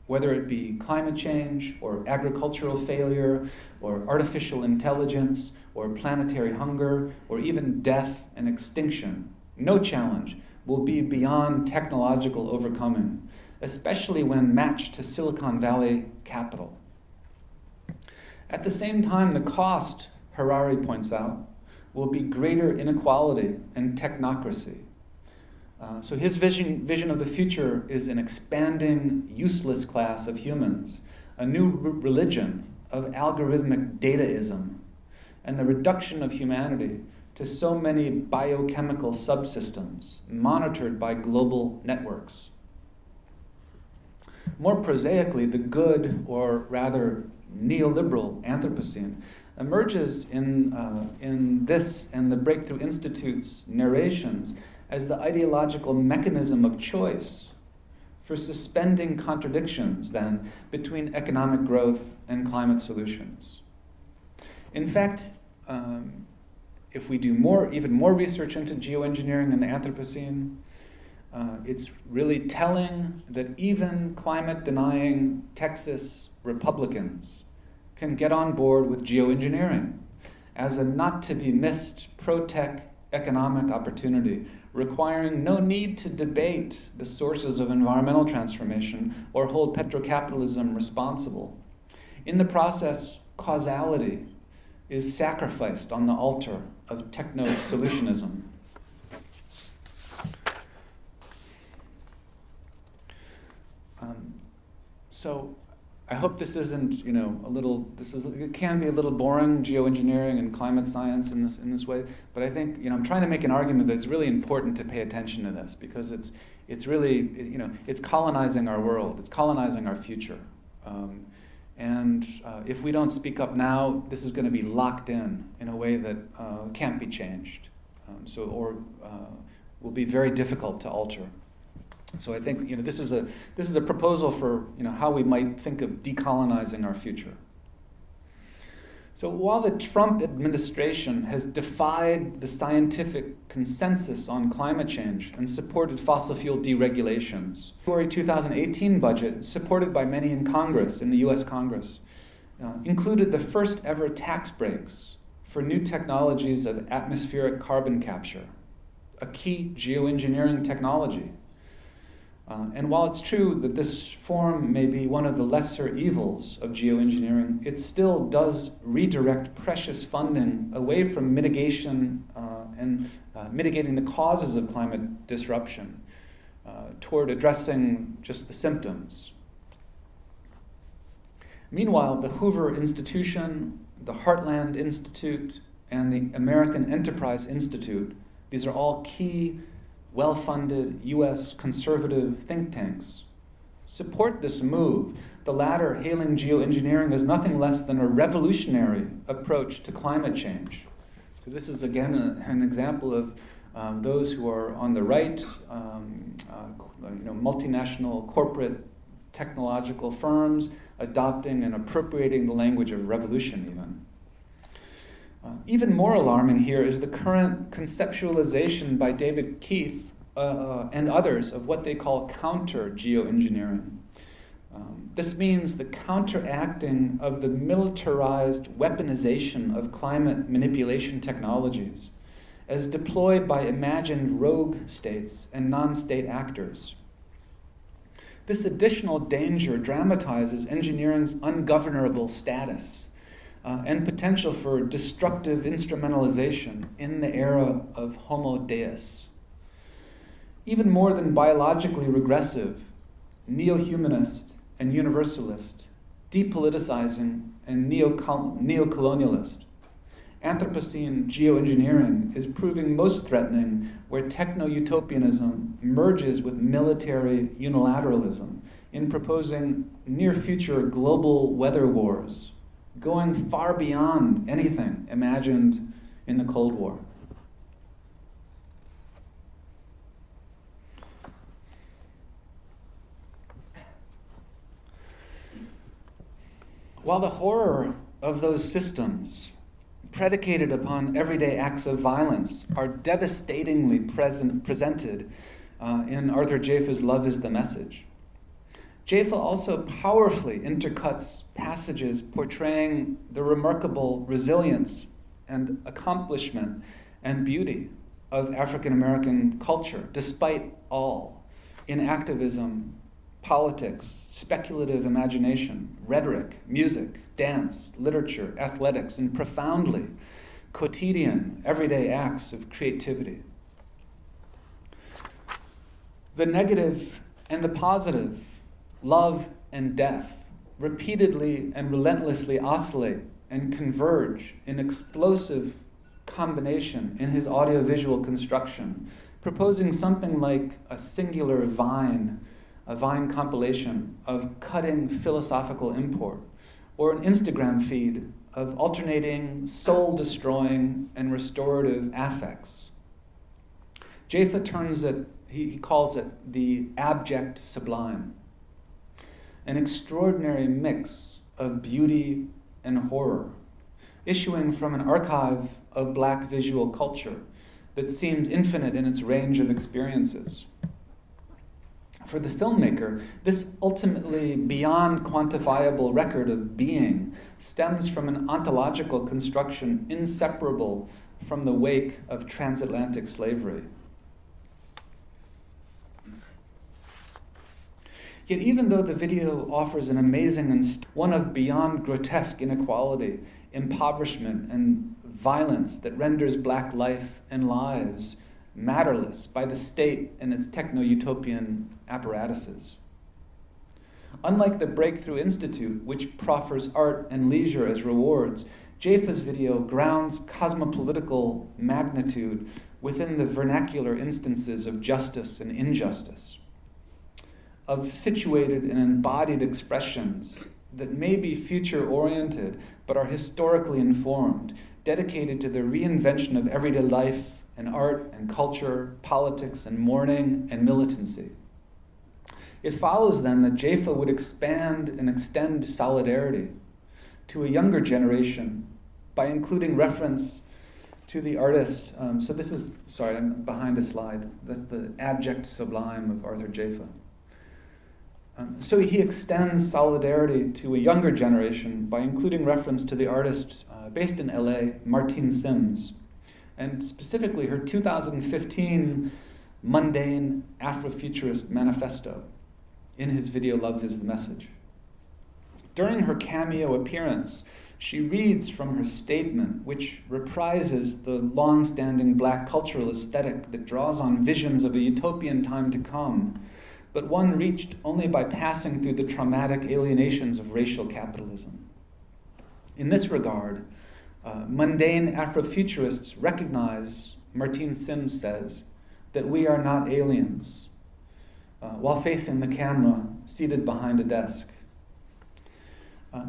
whether it be climate change or agricultural failure or artificial intelligence or planetary hunger or even death and extinction, no challenge will be beyond technological overcoming, especially when matched to Silicon Valley capital. At the same time, the cost, Harari points out, will be greater inequality and technocracy. So his vision of the future is an expanding, useless class of humans, a new religion of algorithmic dataism, and the reduction of humanity to so many biochemical subsystems monitored by global networks. More prosaically, the good, or rather neoliberal Anthropocene emerges in this and the Breakthrough Institute's narrations as the ideological mechanism of choice for suspending contradictions, then, between economic growth and climate solutions. In fact, if we do even more research into geoengineering and the Anthropocene, it's really telling that even climate-denying Texas Republicans can get on board with geoengineering as a not-to-be-missed pro-tech economic opportunity, requiring no need to debate the sources of environmental transformation or hold petrocapitalism responsible. In the process, causality is sacrificed on the altar of techno-solutionism. So I hope this isn't, it can be a little boring, geoengineering and climate science in this way, but I think, I'm trying to make an argument that it's really important to pay attention to this because it's really, it's colonizing our world, it's colonizing our future. And if we don't speak up now, this is going to be locked in a way that can't be changed, or will be very difficult to alter. So I think this is a proposal for how we might think of decolonizing our future. So while the Trump administration has defied the scientific consensus on climate change and supported fossil fuel deregulations, the February 2018 budget, supported by many in Congress, in the U.S. Congress, included the first ever tax breaks for new technologies of atmospheric carbon capture, a key geoengineering technology. And while it's true that this form may be one of the lesser evils of geoengineering, it still does redirect precious funding away from mitigation and mitigating the causes of climate disruption toward addressing just the symptoms. Meanwhile, the Hoover Institution, the Heartland Institute, and the American Enterprise Institute, these are all key, well-funded U.S. conservative think tanks, support this move, the latter hailing geoengineering as nothing less than a revolutionary approach to climate change. So this is again an example of those who are on the right, multinational corporate technological firms adopting and appropriating the language of revolution even. Even more alarming here is the current conceptualization by David Keith and others of what they call counter-geoengineering. This means the counteracting of the militarized weaponization of climate manipulation technologies as deployed by imagined rogue states and non-state actors. This additional danger dramatizes engineering's ungovernable status and potential for destructive instrumentalization in the era of Homo Deus. Even more than biologically regressive, neo-humanist and universalist, depoliticizing and neo-colonialist, Anthropocene geoengineering is proving most threatening where techno-utopianism merges with military unilateralism in proposing near-future global weather wars, going far beyond anything imagined in the Cold War. While the horror of those systems predicated upon everyday acts of violence are devastatingly presented in Arthur Jafa's Love is the Message, Jafa also powerfully intercuts passages portraying the remarkable resilience and accomplishment and beauty of African American culture, despite all, in activism, politics, speculative imagination, rhetoric, music, dance, literature, athletics, and profoundly quotidian, everyday acts of creativity. The negative and the positive, love and death, repeatedly and relentlessly oscillate and converge in explosive combination in his audiovisual construction, proposing something like a singular vine, a vine compilation of cutting philosophical import, or an Instagram feed of alternating soul-destroying and restorative affects. Jafa turns it, he calls it the abject sublime, an extraordinary mix of beauty and horror, issuing from an archive of Black visual culture that seems infinite in its range of experiences. For the filmmaker, this ultimately beyond quantifiable record of being stems from an ontological construction inseparable from the wake of transatlantic slavery. Yet even though the video offers an amazing and one of beyond grotesque inequality, impoverishment, and violence that renders Black life and lives matterless by the state and its techno-utopian apparatuses. Unlike the Breakthrough Institute, which proffers art and leisure as rewards, Jafa's video grounds cosmopolitical magnitude within the vernacular instances of justice and injustice, of situated and embodied expressions that may be future-oriented but are historically informed, dedicated to the reinvention of everyday life and art and culture, politics and mourning and militancy. It follows then that Jafa would expand and extend solidarity to a younger generation by including reference to the artist. So this is, sorry, I'm behind a slide. That's the abject sublime of Arthur Jafa. So he extends solidarity to a younger generation by including reference to the artist based in LA, Martine Sims, and specifically her 2015 mundane Afrofuturist manifesto in his video Love is the Message. During her cameo appearance, she reads from her statement, which reprises the long-standing black cultural aesthetic that draws on visions of a utopian time to come, but one reached only by passing through the traumatic alienations of racial capitalism. In this regard, mundane Afrofuturists recognize, Martine Sims says, that we are not aliens, while facing the camera, seated behind a desk.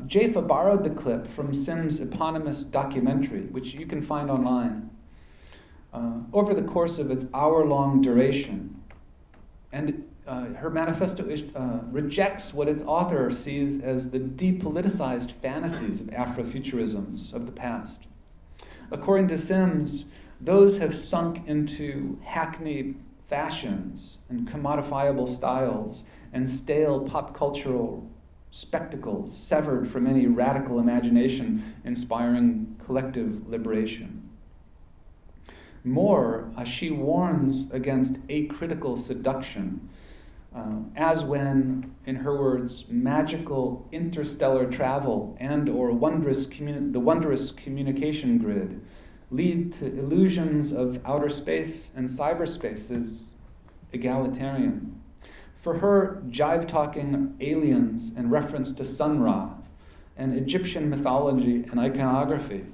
Jaifa borrowed the clip from Sims' eponymous documentary, which you can find online, over the course of its hour-long duration. And her manifesto rejects what its author sees as the depoliticized fantasies of Afrofuturisms of the past. According to Sims, those have sunk into hackneyed fashions and commodifiable styles and stale pop cultural spectacles severed from any radical imagination inspiring collective liberation. More, she warns against acritical seduction, as when, in her words, magical interstellar travel and or the wondrous communication grid lead to illusions of outer space and cyberspace as egalitarian. For her, jive-talking aliens in reference to Sun Ra and Egyptian mythology and iconography,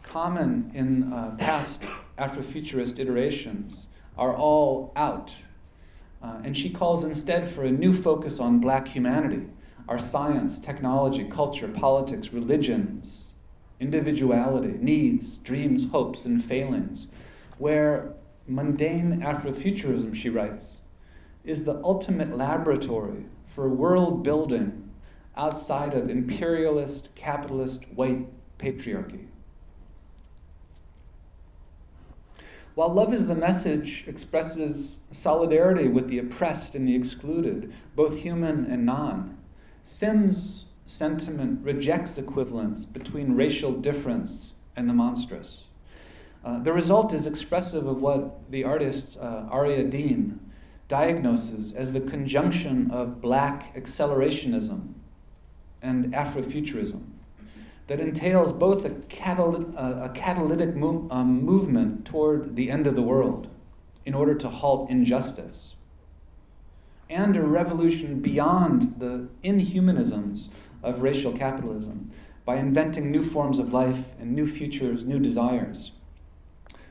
common in past Afrofuturist iterations, are all out. And she calls instead for a new focus on black humanity, our science, technology, culture, politics, religions, individuality, needs, dreams, hopes, and failings, where mundane Afrofuturism, she writes, is the ultimate laboratory for world building outside of imperialist, capitalist, white patriarchy. While Love is the Message expresses solidarity with the oppressed and the excluded, both human and non, Sims' sentiment rejects equivalence between racial difference and the monstrous. The result is expressive of what the artist Aria Dean diagnoses as the conjunction of black accelerationism and Afrofuturism that entails both a catalytic movement toward the end of the world in order to halt injustice, and a revolution beyond the inhumanisms of racial capitalism by inventing new forms of life and new futures, new desires.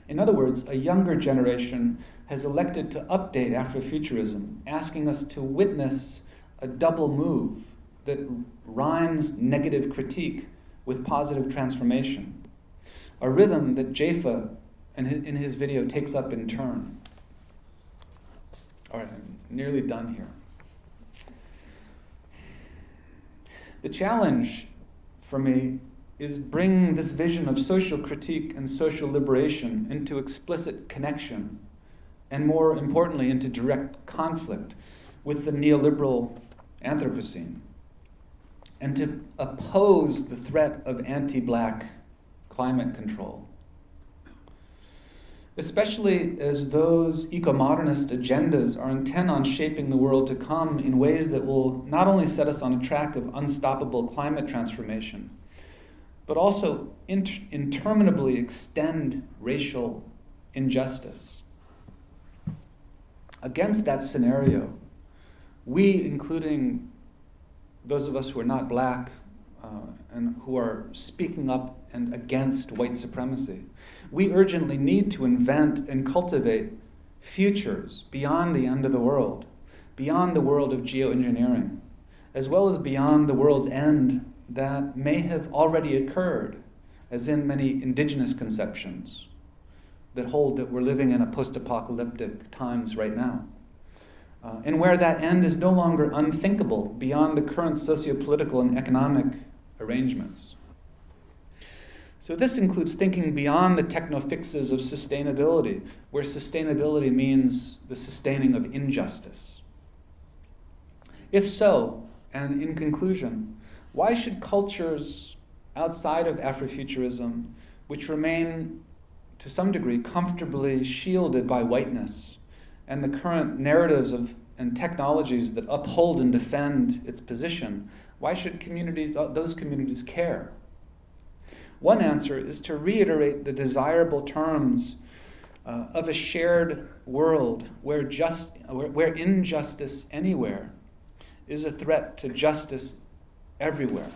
In other words, a younger generation has elected to update Afrofuturism, asking us to witness a double move that rhymes negative critique with positive transformation, a rhythm that Jaifa in his video takes up in turn. All right, I'm nearly done here. The challenge for me is bring this vision of social critique and social liberation into explicit connection, and more importantly, into direct conflict with the neoliberal Anthropocene, and to oppose the threat of anti-black climate control. Especially as those eco-modernist agendas are intent on shaping the world to come in ways that will not only set us on a track of unstoppable climate transformation, but also interminably extend racial injustice. Against that scenario, we, including those of us who are not black and who are speaking up and against white supremacy, we urgently need to invent and cultivate futures beyond the end of the world, beyond the world of geoengineering, as well as beyond the world's end that may have already occurred, as in many indigenous conceptions that hold that we're living in a post-apocalyptic times right now. And where that end is no longer unthinkable beyond the current socio-political and economic arrangements. So this includes thinking beyond the techno-fixes of sustainability, where sustainability means the sustaining of injustice. If so, and in conclusion, why should cultures outside of Afrofuturism, which remain to some degree comfortably shielded by whiteness, and the current narratives and technologies that uphold and defend its position, why should those communities care? One answer is to reiterate the desirable terms of a shared world where injustice anywhere is a threat to justice everywhere.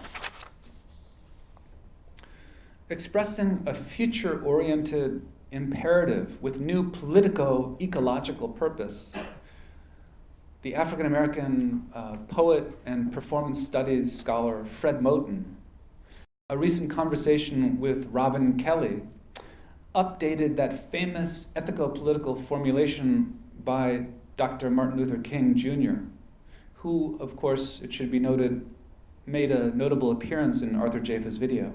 Expressing a future-oriented imperative with new politico-ecological purpose, the African-American poet and performance studies scholar Fred Moten, a recent conversation with Robin Kelly, updated that famous ethico-political formulation by Dr. Martin Luther King Jr., who, of course, it should be noted, made a notable appearance in Arthur Jafa's video.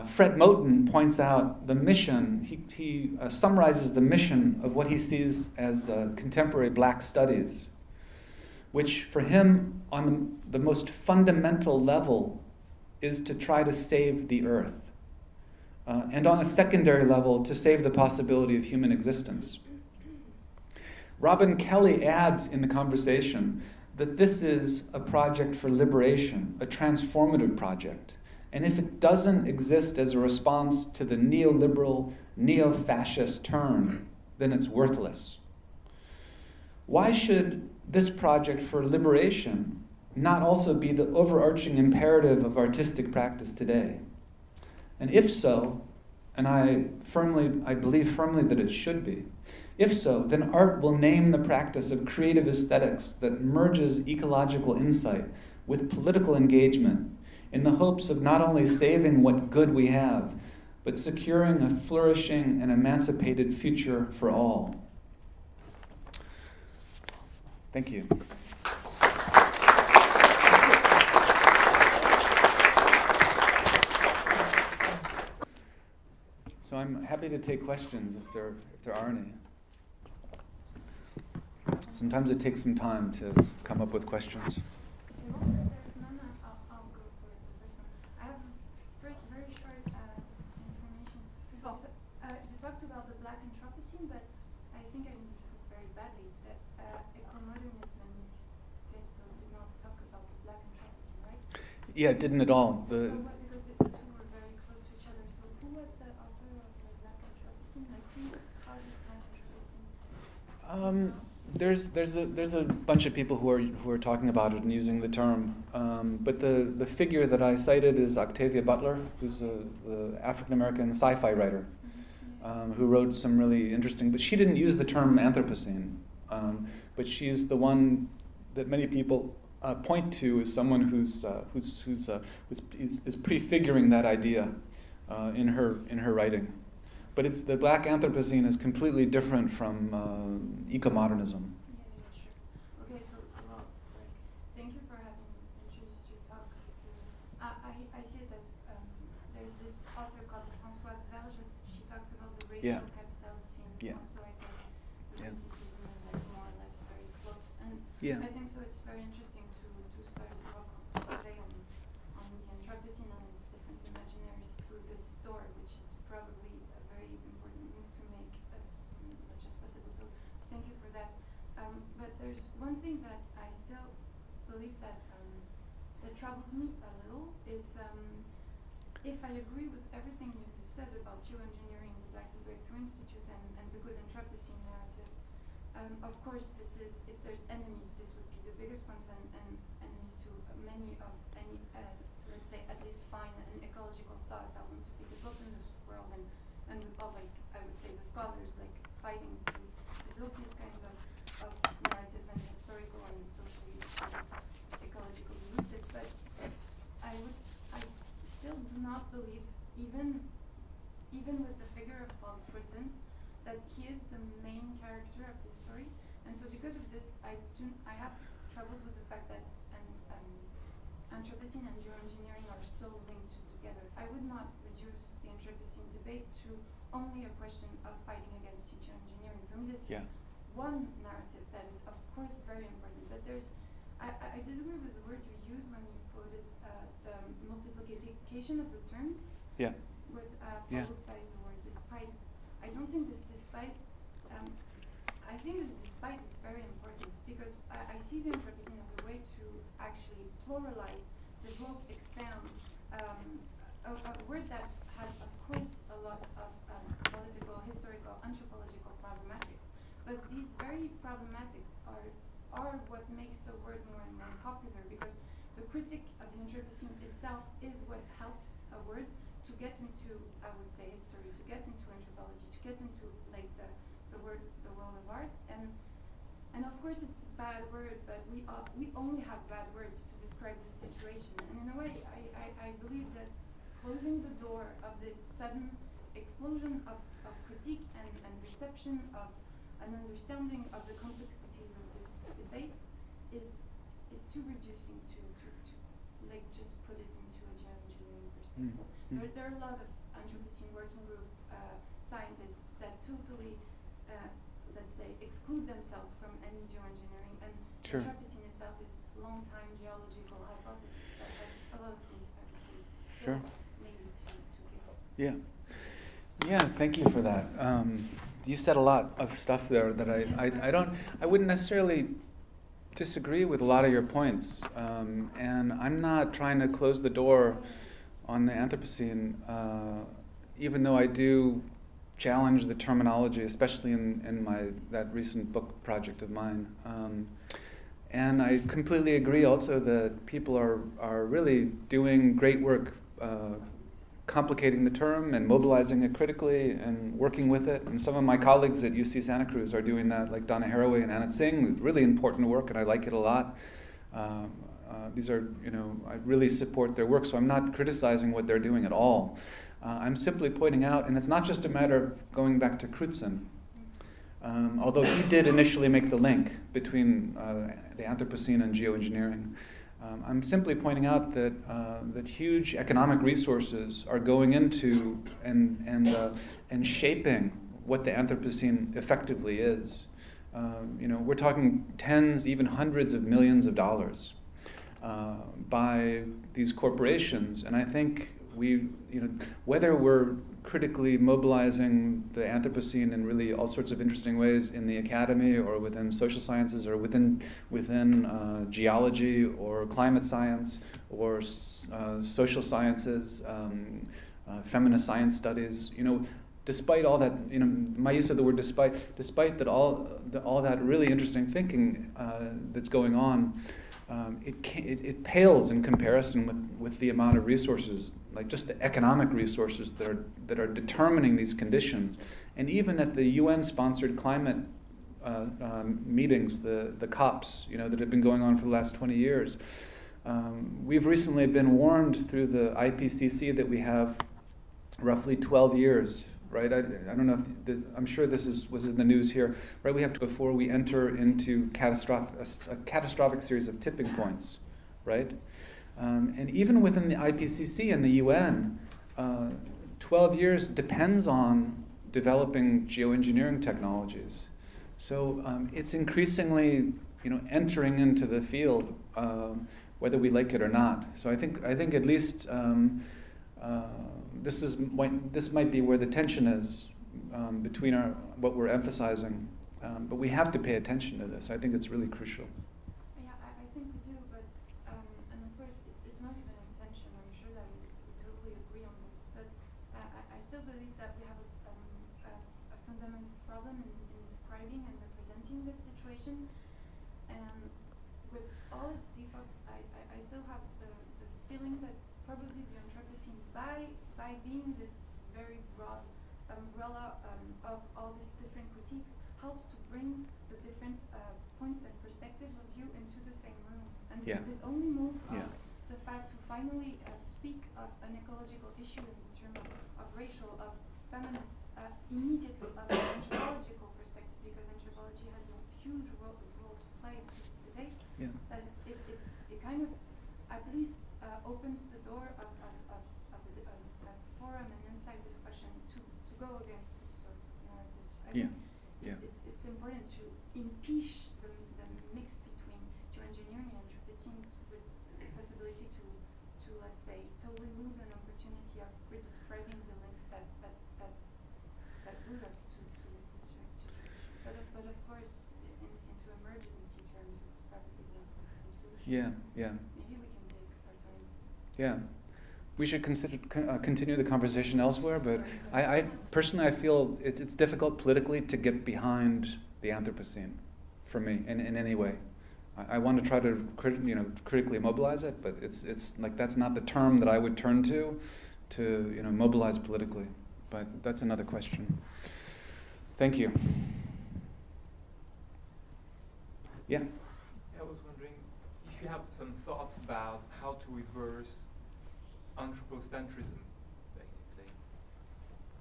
Fred Moten points out the mission, he summarizes the mission of what he sees as contemporary black studies, which for him, on the most fundamental level, is to try to save the earth. And on a secondary level, to save the possibility of human existence. Robin Kelly adds in the conversation that this is a project for liberation, a transformative project. And if it doesn't exist as a response to the neoliberal, neo-fascist turn, then it's worthless. Why should this project for liberation not also be the overarching imperative of artistic practice today? And if so, and I believe firmly that it should be, if so, then art will name the practice of creative aesthetics that merges ecological insight with political engagement in the hopes of not only saving what good we have, but securing a flourishing and emancipated future for all. Thank you. So I'm happy to take questions if there are any. Sometimes it takes some time to come up with questions. There's none. I'll go for the first one. I have first very short information. You talked about the Black Anthropocene, but I think I understood very badly that eco-modernism manifesto did not talk about the Black Anthropocene, right? Yeah, it didn't at all. So what, because the two were very close to each other. So who was the author of the Black Anthropocene? Like how did Black Anthropocene? There's a bunch of people who are talking about it and using the term, but the figure that I cited is Octavia Butler, who's the African American sci-fi writer, who wrote some really interesting. But she didn't use the term Anthropocene, but she's the one that many people point to as someone who's prefiguring that idea in her writing. But it's the Black Anthropocene is completely different from eco-modernism. Yeah, sure. Okay, so well, thank you for having introduced your talk. I see it as there's this author called Françoise Verges. She talks about the racial capital scene. Yeah. Also, I think the racism is like more or less very close, and Yeah. I think so. It's very interesting to start to talk, say, on the Anthropocene and its different imaginaries through this door, which is probably a very important move to make as much as possible. So thank you for that. But there's one thing that I still believe that troubles me a little is if I agree with everything you said about geoengineering, the Black Breakthrough Institute, and the good Anthropocene narrative. Of course, this is, if there's enemies, this would be the biggest ones, and enemies to many of any, let's say, at least fine and ecological thought that want to be developed in this world, and with all, like, I would say, the scholars, like, fighting to develop these kinds of narratives and historical and socially ecologically rooted. But I still do not believe, even with the figure of Paul Crutzen, that he is the main character of this story. And so because of this, I have troubles with the fact that Anthropocene and geoengineering are so linked together. I would not reduce the Anthropocene debate to only a question of fighting against geoengineering. For me, this is one narrative that is, of course, very important. But I disagree with the word you used when you quoted the multiplication of the terms. Yeah. Followed by the word despite. I don't think this despite. I think this despite is very important because I see the Anthropocene as a way to actually pluralize, develop, expand a word that has, of course, a lot of political, historical, anthropological problematics. But these very problematics are what makes the word more and more popular because the critique of the Anthropocene itself is what helps a word to get into, I would say, history, to get into anthropology, to get into like the world of art. And of course it's a bad word, but we only have bad words to describe this situation. And in a way, I believe that closing the door of this sudden explosion of critique and reception of an understanding of the complexities of this debate is too reducing to like just put it into a geoengineering perspective. There are a lot of Anthropocene working group scientists that totally let's say exclude themselves from any geoengineering, and Sure. Anthropocene itself is long-time geological hypothesis that has a lot of things obviously still Sure. maybe to give. Yeah. Yeah, thank you for that. You said a lot of stuff there that I wouldn't necessarily disagree with a lot of your points. And I'm not trying to close the door on the Anthropocene, even though I do challenge the terminology, especially in that recent book project of mine. And I completely agree also that people are really doing great work complicating the term and mobilizing it critically and working with it. And some of my colleagues at UC Santa Cruz are doing that, like Donna Haraway and Anat Singh, really important work, and I like it a lot. These are, I really support their work, so I'm not criticizing what they're doing at all. I'm simply pointing out, and it's not just a matter of going back to Crutzen, although he did initially make the link between the Anthropocene and geoengineering. I'm simply pointing out that huge economic resources are going into and shaping what the Anthropocene effectively is. We're talking tens, even hundreds of millions of dollars by these corporations, and I think whether we're critically mobilizing the Anthropocene in really all sorts of interesting ways in the academy or within social sciences or within geology or climate science or social sciences, feminist science studies, despite all that, my use of the word despite that all that really interesting thinking that's going on, it pales in comparison with the amount of resources, like just the economic resources that are determining these conditions. And even at the UN-sponsored climate meetings, the COPs, that have been going on for the last 20 years, we've recently been warned through the IPCC that we have roughly 12 years. Right, I don't know if I'm sure this was in the news here. Right, we have to before we enter into a catastrophic series of tipping points, right? And even within the IPCC and the UN, 12 years depends on developing geoengineering technologies. So it's increasingly, entering into the field, whether we like it or not. So I think at least. This might be where the tension is between what we're emphasizing, but we have to pay attention to this. I think it's really crucial. Yeah, I think we do, but and of course it's not even an intention. I'm sure that we totally agree on this, but I still believe that we have a fundamental problem in describing and representing this situation, and with all its defects, I still have the feeling that probably the Anthropocene, by being this very broad umbrella of all these different critiques, helps to bring the different points and perspectives of view into the same room. And this only move of the fact to finally speak of an ecological issue in the term of racial, of feminist, immediately of an anthropological perspective, because anthropology has a huge role to play in this debate, that it kind of at least opens the door of a forum and inside discussion to go against these sorts of narratives. I think it's important to impeach the mix between geoengineering and Anthropocene with the possibility to let's say totally lose an opportunity of redescribing the links that brought us to this situation. But of course fancy terms, it's probably not the same solution. Yeah, yeah. Maybe we can take our time. Yeah. We should continue the conversation elsewhere, but I personally, I feel it's difficult politically to get behind the Anthropocene, for me, in any way. I want to try to critically mobilize it, but it's like that's not the term that I would turn to mobilize politically. But that's another question. Thank you. Yeah. I was wondering if you have some thoughts about how to reverse anthropocentrism, basically.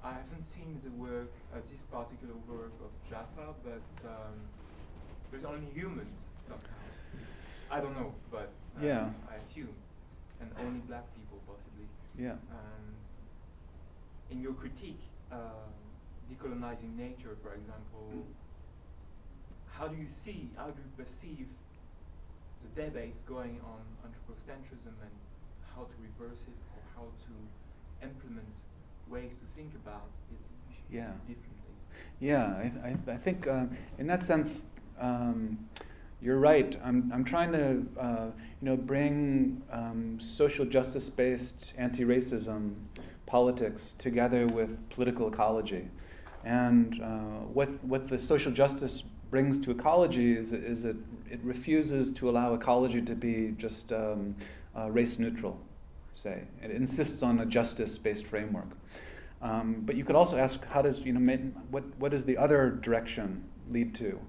I haven't seen the work, this particular work of Jaffa, but there's only humans somehow. I don't know, but yeah. I assume, and only black people possibly. Yeah. In your critique, decolonizing nature, for example, how do you perceive the debates going on anthropocentrism and how to reverse it, or how to implement ways to think about it differently? Yeah, I think in that sense, you're right. I'm trying to bring social justice-based anti-racism politics together with political ecology, and what the social justice brings to ecology is it refuses to allow ecology to be just race neutral, say. It insists on a justice-based framework. But you could also ask, how does what does the other direction lead to?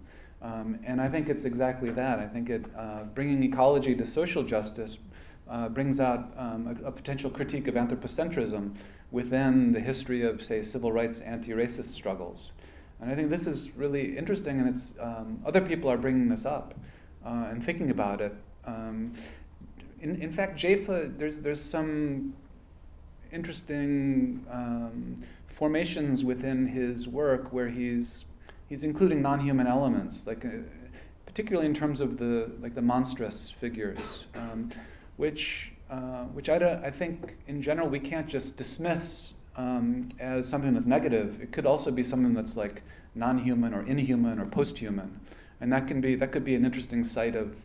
And I think it's exactly that. I think it bringing ecology to social justice brings out a potential critique of anthropocentrism within the history of, say, civil rights anti-racist struggles. And I think this is really interesting, and it's other people are bringing this up and thinking about it. In fact, Jaffa, there's some interesting formations within his work where he's including non-human elements, like particularly in terms of the monstrous figures, which I think in general we can't just dismiss as something that's negative. It could also be something that's like non-human or inhuman or post-human, and that could be an interesting site of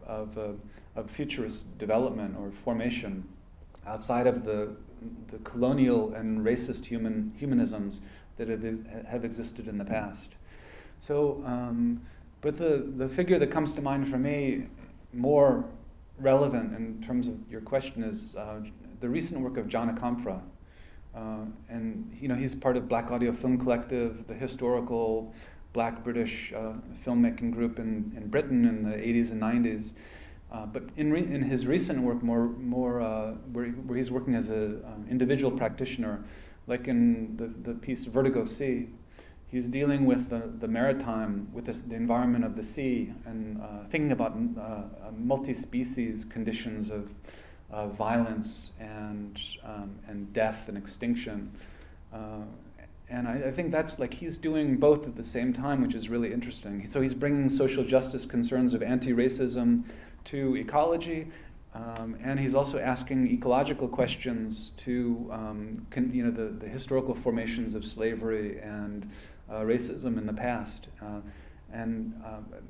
futurist development or formation outside of the colonial and racist humanisms that have existed in the past. So, but the figure that comes to mind for me, more relevant in terms of your question, is the recent work of John Akamfra. And he's part of Black Audio Film Collective, the historical Black British filmmaking group in Britain in the 80s and 90s. But in his recent work, more where he's working as an individual practitioner, like in the piece Vertigo Sea, he's dealing with the maritime, with the environment of the sea, and thinking about multi-species conditions of violence and death and extinction. And I think that's like he's doing both at the same time, which is really interesting. So he's bringing social justice concerns of anti-racism to ecology, and he's also asking ecological questions to the historical formations of slavery and racism in the past. And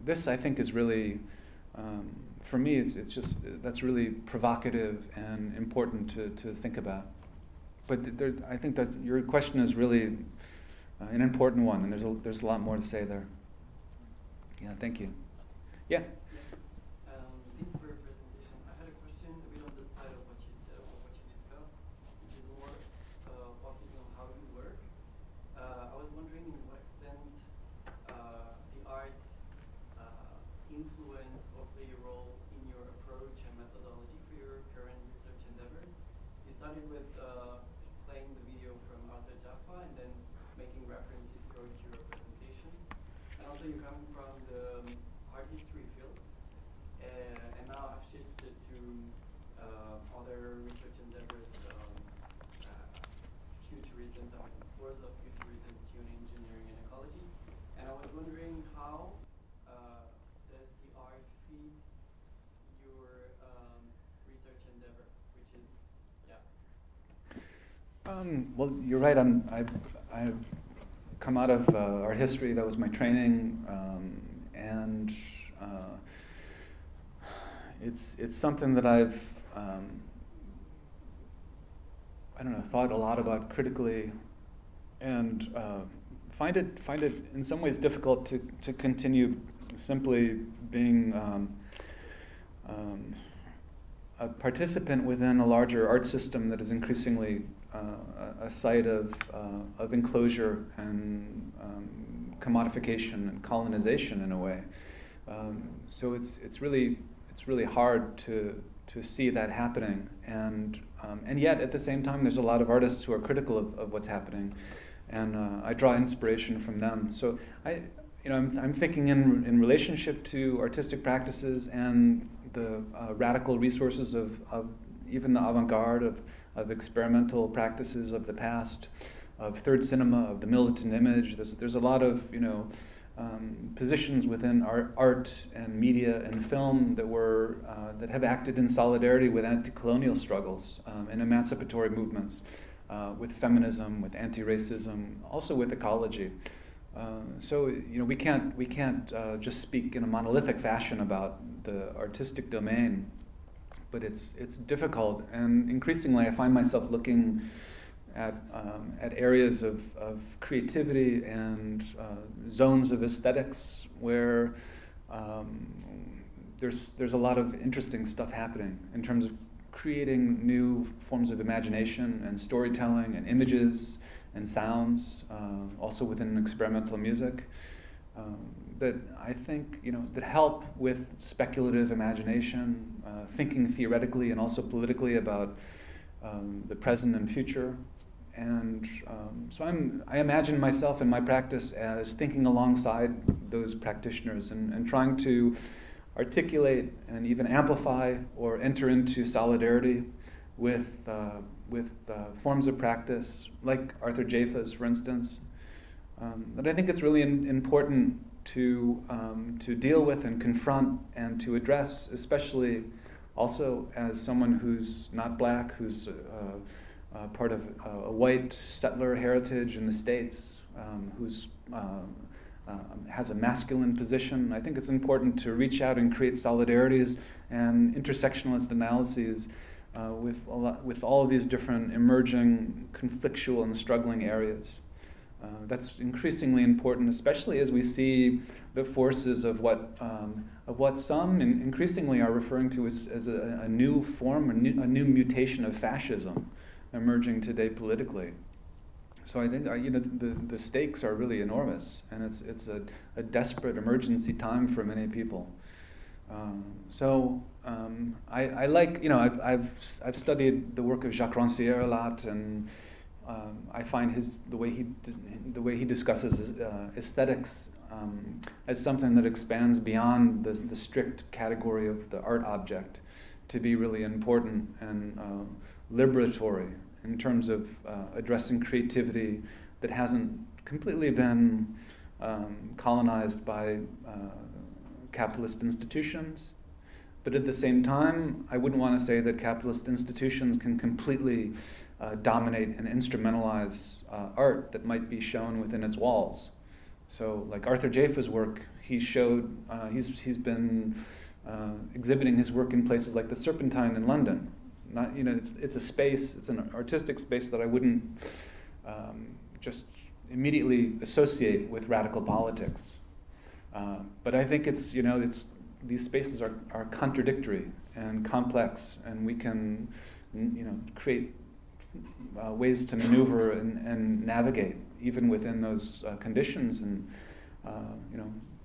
this, I think, is really, for me, it's just that's really provocative and important to think about. But I think that your question is really an important one, and there's a lot more to say there. Yeah, thank you. Yeah. Thank you for your presentation. I had a question a bit on the side of what you said, or what you discussed, which is more focusing on how you work. I was wondering in what extent the arts influence or play a role in your approach and methodology for your current research endeavors. You started with playing the video from Arthur Jaffa and then making references going to your presentation. And also you're coming from the art history field. And now I've shifted to other research endeavors, futurism, forms of futurism, geoengineering, and ecology. And I was wondering how does the art feed your research endeavor, which is, Well, you're right. I've come out of art history. That was my training, and it's something that I've I don't know, thought a lot about critically, and find it in some ways difficult to continue simply being a participant within a larger art system that is increasingly a site of enclosure and commodification and colonization in a way. So it's really hard to see that happening, and yet at the same time there's a lot of artists who are critical of what's happening, and I draw inspiration from them. So I'm thinking in relationship to artistic practices and the radical resources of even the avant-garde of experimental practices of the past, of third cinema, of the militant image. There's a lot of positions within art and media and film that have acted in solidarity with anti-colonial struggles and emancipatory movements, with feminism, with anti-racism, also with ecology. So we can't just speak in a monolithic fashion about the artistic domain, but it's difficult, and increasingly I find myself looking at areas of creativity and zones of aesthetics where there's a lot of interesting stuff happening in terms of creating new forms of imagination and storytelling and images and sounds, also within experimental music, that I think that help with speculative imagination, thinking theoretically and also politically about the present and future. And so I imagine myself in my practice as thinking alongside those practitioners and trying to articulate and even amplify or enter into solidarity with forms of practice like Arthur Jafa's, for instance. But I think it's really important to deal with and confront and to address, especially also as someone who's not black, who's part of a white settler heritage in the States, who's has a masculine position. I think it's important to reach out and create solidarities and intersectionalist analyses with all of these different emerging conflictual and struggling areas. That's increasingly important, especially as we see the forces of what some increasingly are referring to as a new form, a new mutation of fascism emerging today politically. So I think the stakes are really enormous, and it's a desperate emergency time for many people. I like I've studied the work of Jacques Rancière a lot, and I find the way he discusses aesthetics as something that expands beyond the strict category of the art object to be really important and liberatory in terms of addressing creativity that hasn't completely been colonized by capitalist institutions. But at the same time, I wouldn't want to say that capitalist institutions can completely dominate and instrumentalize art that might be shown within its walls. So, like Arthur Jafa's work, he's been exhibiting his work in places like the Serpentine in London. It's a space, it's an artistic space that I wouldn't just immediately associate with radical politics. But I think these spaces are contradictory and complex, and we can create ways to maneuver and navigate even within those conditions. And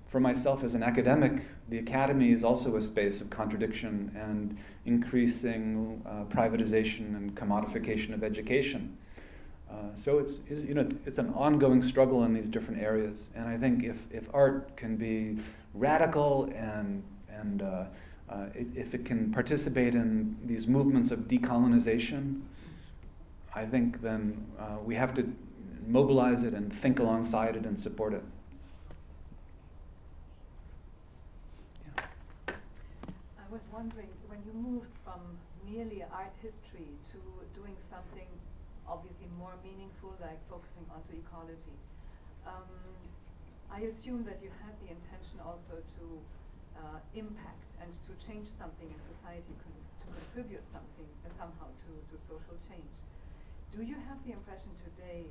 for myself as an academic, the academy is also a space of contradiction and increasing privatization and commodification of education. So it's an ongoing struggle in these different areas, and I think if art can be radical and if it can participate in these movements of decolonization, I think then we have to mobilize it and think alongside it and support it. Yeah. I was wondering, when you moved from merely art history to doing something obviously more meaningful, like focusing onto ecology, I assume that you had the intention also to impact and to change something in society, to contribute something somehow to social change. Do you have the impression today,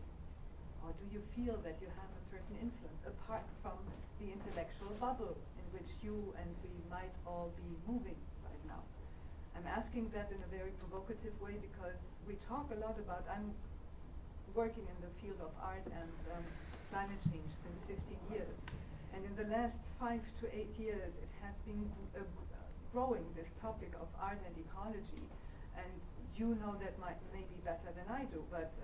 or do you feel that you have a certain influence apart from the intellectual bubble in which you and we might all be moving right now? I'm asking that in a very provocative way because we talk a lot about, I'm working in the field of art and climate change since 15 years. And in the last 5 to 8 years, it has been growing, this topic of art and ecology. And you know that maybe better than I do, but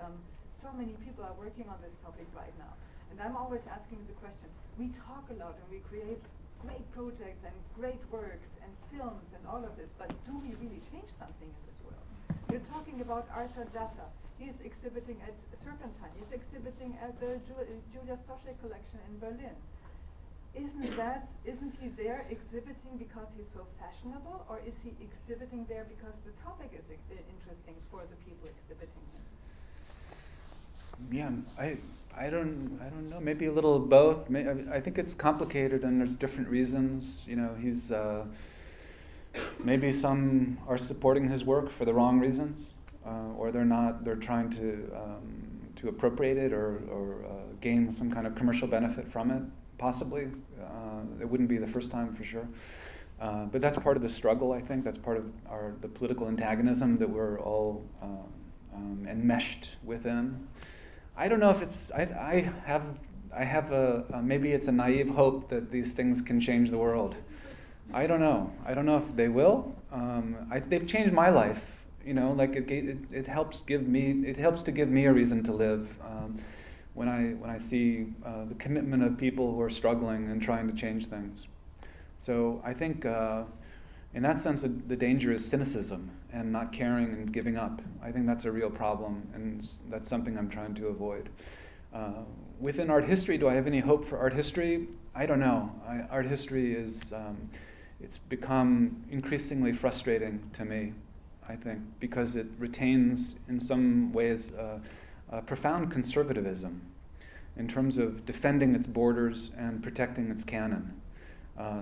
so many people are working on this topic right now. And I'm always asking the question, we talk a lot and we create great projects and great works and films and all of this, but do we really change something in this world? You're talking about Arthur Jaffa. He's exhibiting at Serpentine. He's exhibiting at the Julia Stoschek collection in Berlin. Isn't he there exhibiting because he's so fashionable, or is he exhibiting there because the topic is interesting for the people exhibiting him? Yeah, I don't know. Maybe a little of both. I think it's complicated, and there's different reasons. You know, he's maybe some are supporting his work for the wrong reasons, or they're not. They're trying to appropriate it or gain some kind of commercial benefit from it. Possibly, it wouldn't be the first time for sure. But that's part of the struggle. I think that's part of the political antagonism that we're all enmeshed within. I don't know if it's. I have a maybe it's a naive hope that these things can change the world. I don't know. I don't know if they will. They've changed my life. You know, like it helps give me. It helps to give me a reason to live. When I see the commitment of people who are struggling and trying to change things. So I think in that sense the danger is cynicism and not caring and giving up. I think that's a real problem, and that's something I'm trying to avoid. Within art history, do I have any hope for art history? I don't know. Art history is, it's become increasingly frustrating to me, I think, because it retains in some ways profound conservatism in terms of defending its borders and protecting its canon.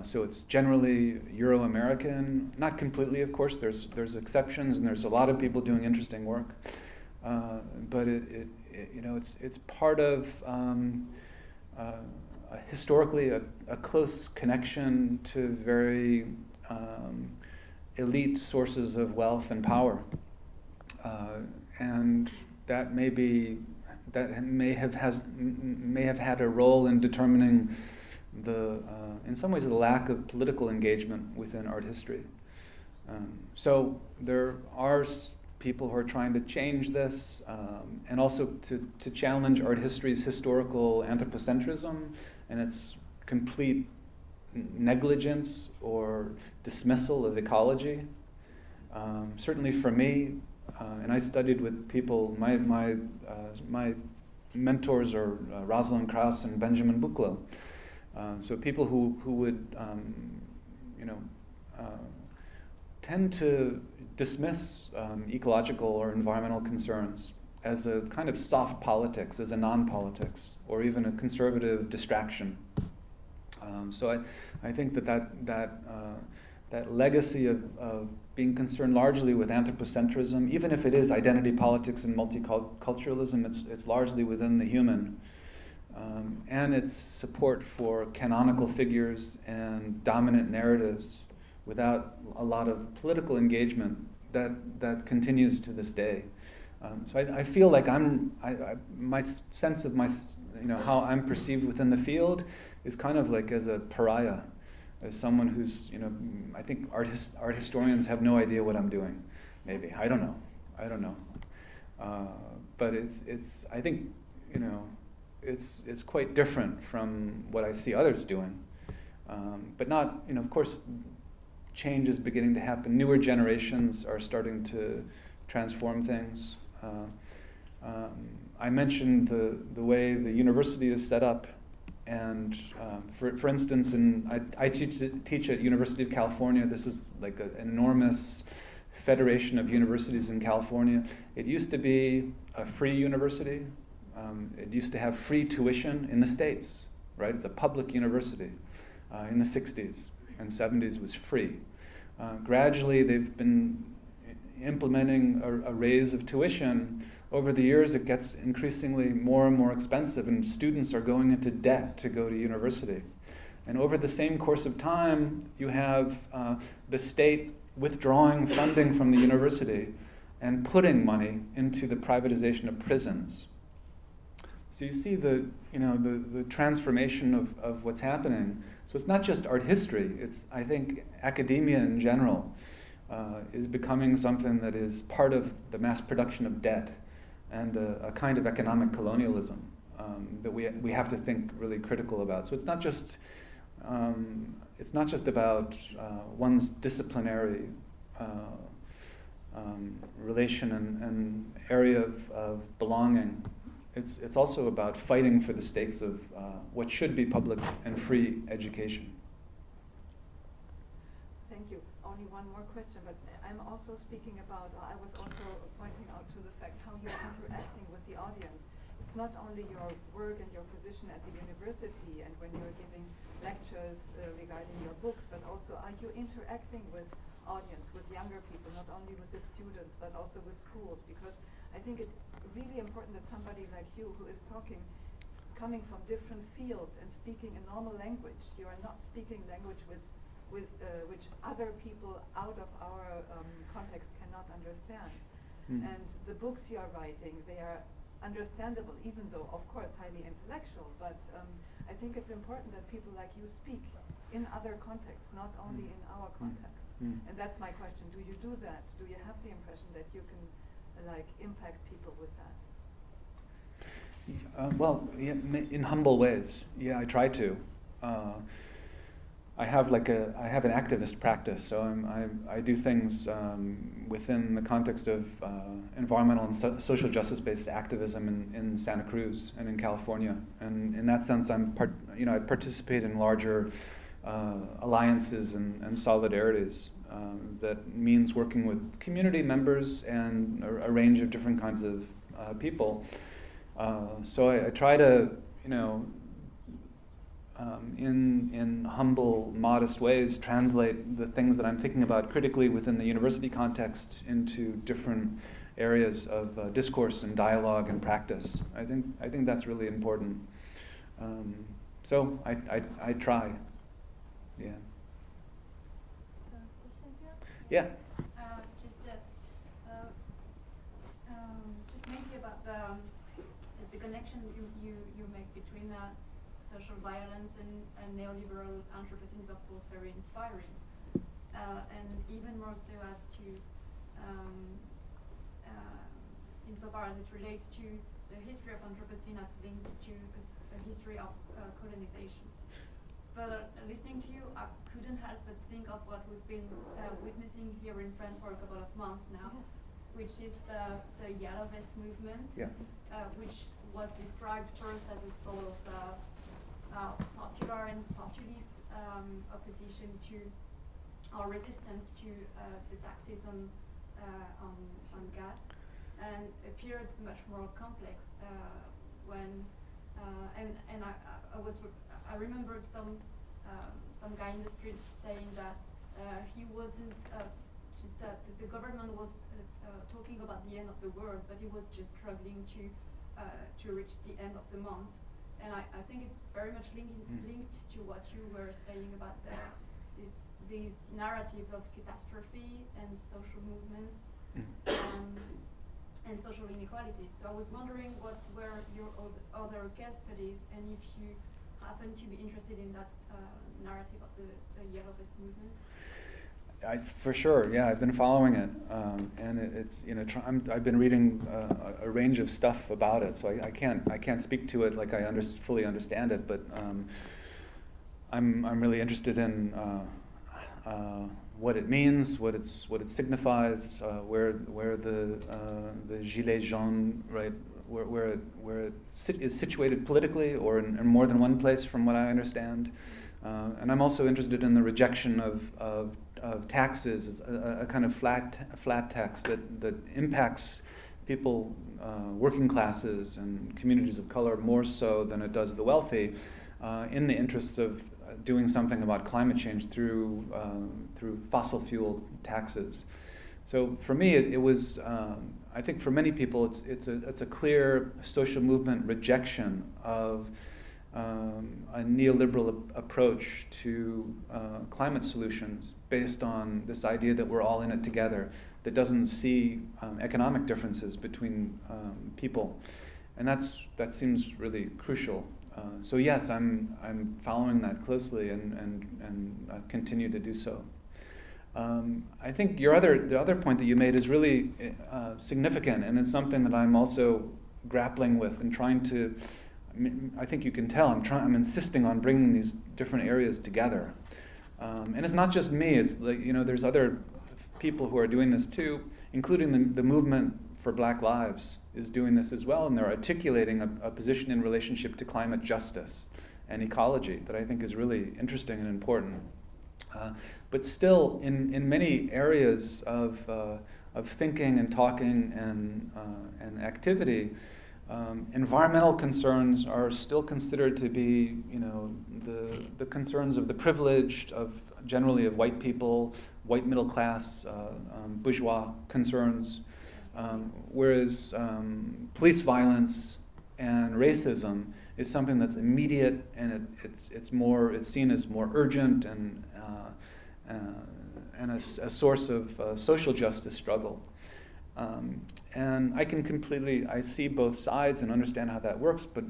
So it's generally Euro-American, not completely, of course. There's exceptions, and there's a lot of people doing interesting work. But it's part of historically a close connection to very elite sources of wealth and power, and that may have had a role in determining in some ways the lack of political engagement within art history. So there are people who are trying to change this, and also to challenge art history's historical anthropocentrism and its complete negligence or dismissal of ecology. Certainly for me, and I studied with people, my mentors are Rosalind Krauss and Benjamin Buchloh. So people who would, tend to dismiss ecological or environmental concerns as a kind of soft politics, as a non-politics, or even a conservative distraction. So I think that legacy of being concerned largely with anthropocentrism, even if it is identity politics and multiculturalism, it's largely within the human. And its support for canonical figures and dominant narratives without a lot of political engagement that continues to this day. So I feel like my sense of how I'm perceived within the field is kind of like as a pariah, as someone who's, I think art historians have no idea what I'm doing. Maybe I don't know. But it's I think it's quite different from what I see others doing. But not, of course, change is beginning to happen. Newer generations are starting to transform things. I mentioned the way the university is set up, and for instance, I teach at University of California. This is like an enormous federation of universities in California. It used to be a free university. It used to have free tuition in the States, right? It's a public university in the 60s. and 70s was free. Gradually, they've been implementing a raise of tuition. Over the years, it gets increasingly more and more expensive, and students are going into debt to go to university. And over the same course of time, you have the state withdrawing funding from the university and putting money into the privatization of prisons. So you see the transformation of what's happening. So it's not just art history. It's, I think, academia in general is becoming something that is part of the mass production of debt and a kind of economic colonialism that we have to think really critical about. So it's not just about one's disciplinary relation and area of belonging. It's also about fighting for the stakes of what should be public and free education. Thank you. Only one more question, but I'm also speaking about, I was also pointing out to the fact how you're interacting with the audience. It's not only your work and your position at the university and when you're giving lectures regarding your books, but also are you interacting with audience, with younger people, not only with the students, but also with schools? Because I think it's really important that somebody like you who is talking, coming from different fields and speaking a normal language, you are not speaking language which other people out of our context cannot understand. And the books you are writing, they are understandable, even though, of course, highly intellectual, but I think it's important that people like you speak in other contexts, not only in our context. And that's my question. Do you do that? Do you have the impression that you can impact people with that? Well, yeah, in humble ways. Yeah, I try to. I have an activist practice, so I do things within the context of environmental and social justice-based activism in Santa Cruz and in California, and in that sense, I participate in larger alliances and solidarities. That means working with community members and a range of different kinds of people. So I try to, in humble, modest ways, translate the things that I'm thinking about critically within the university context into different areas of discourse and dialogue and practice. I think that's really important. So I try. Yeah. Yeah. Just maybe about the connection you make between social violence and neoliberal anthropocene is of course very inspiring, and even more so as to insofar as it relates to the history of anthropocene as linked to a history of colonization. But listening to you, I couldn't help but think of what we've been witnessing here in France for a couple of months now, which is the Yellow Vest movement, which was described first as a sort of popular and populist opposition to, or resistance to the taxes on gas, and appeared much more complex when I remembered some guy in the street saying that he wasn't just that the government was talking about the end of the world, but he was just struggling to reach the end of the month. And I think it's very much linked to what you were saying about these narratives of catastrophe and social movements and social inequalities. So I was wondering what were your other case studies, and if you happen to be interested in that narrative of the Yellow Vest movement. For sure, yeah, I've been following it, and it's I've been reading a range of stuff about it, so I can't speak to it like I fully understand it, but I'm really interested in what it means, what it signifies, where the Gilets jaunes, right, where it is situated politically, or in more than one place, from what I understand. And I'm also interested in the rejection of taxes as a kind of flat tax that impacts people, working classes and communities of color more so than it does the wealthy, in the interests of doing something about climate change through fossil fuel taxes. So for me, it was. I think for many people, it's a clear social movement rejection of a neoliberal approach to climate solutions based on this idea that we're all in it together, that doesn't see economic differences between people, and that seems really crucial. So yes, I'm following that closely and continue to do so. I think the other point that you made is really significant, and it's something that I'm also grappling with and trying to. I think you can tell I'm insisting on bringing these different areas together, and it's not just me. It's like there's other people who are doing this too, including the movement for Black Lives is doing this as well, and they're articulating a position in relationship to climate justice and ecology that I think is really interesting and important. But still, in many areas of thinking and talking and activity, environmental concerns are still considered to be, the concerns of the privileged, generally of white people, white middle class, bourgeois concerns, whereas police violence and racism is something that's immediate, and it's seen as more urgent and a source of social justice struggle. And I see both sides and understand how that works, but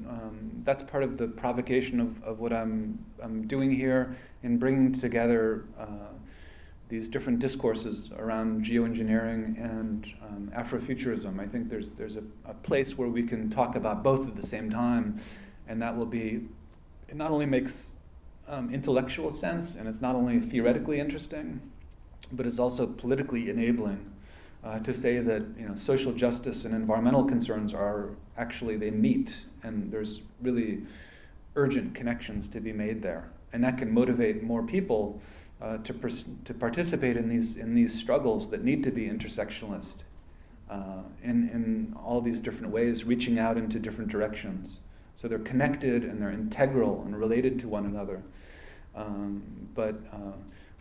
that's part of the provocation of what I'm doing here in bringing together these different discourses around geoengineering and Afrofuturism. I think there's a place where we can talk about both at the same time, and that will be, it not only makes intellectual sense, and it's not only theoretically interesting, but it's also politically enabling. To say that social justice and environmental concerns they meet, and there's really urgent connections to be made there, and that can motivate more people to participate in these struggles that need to be intersectionalist in all these different ways, reaching out into different directions. So they're connected and they're integral and related to one another. But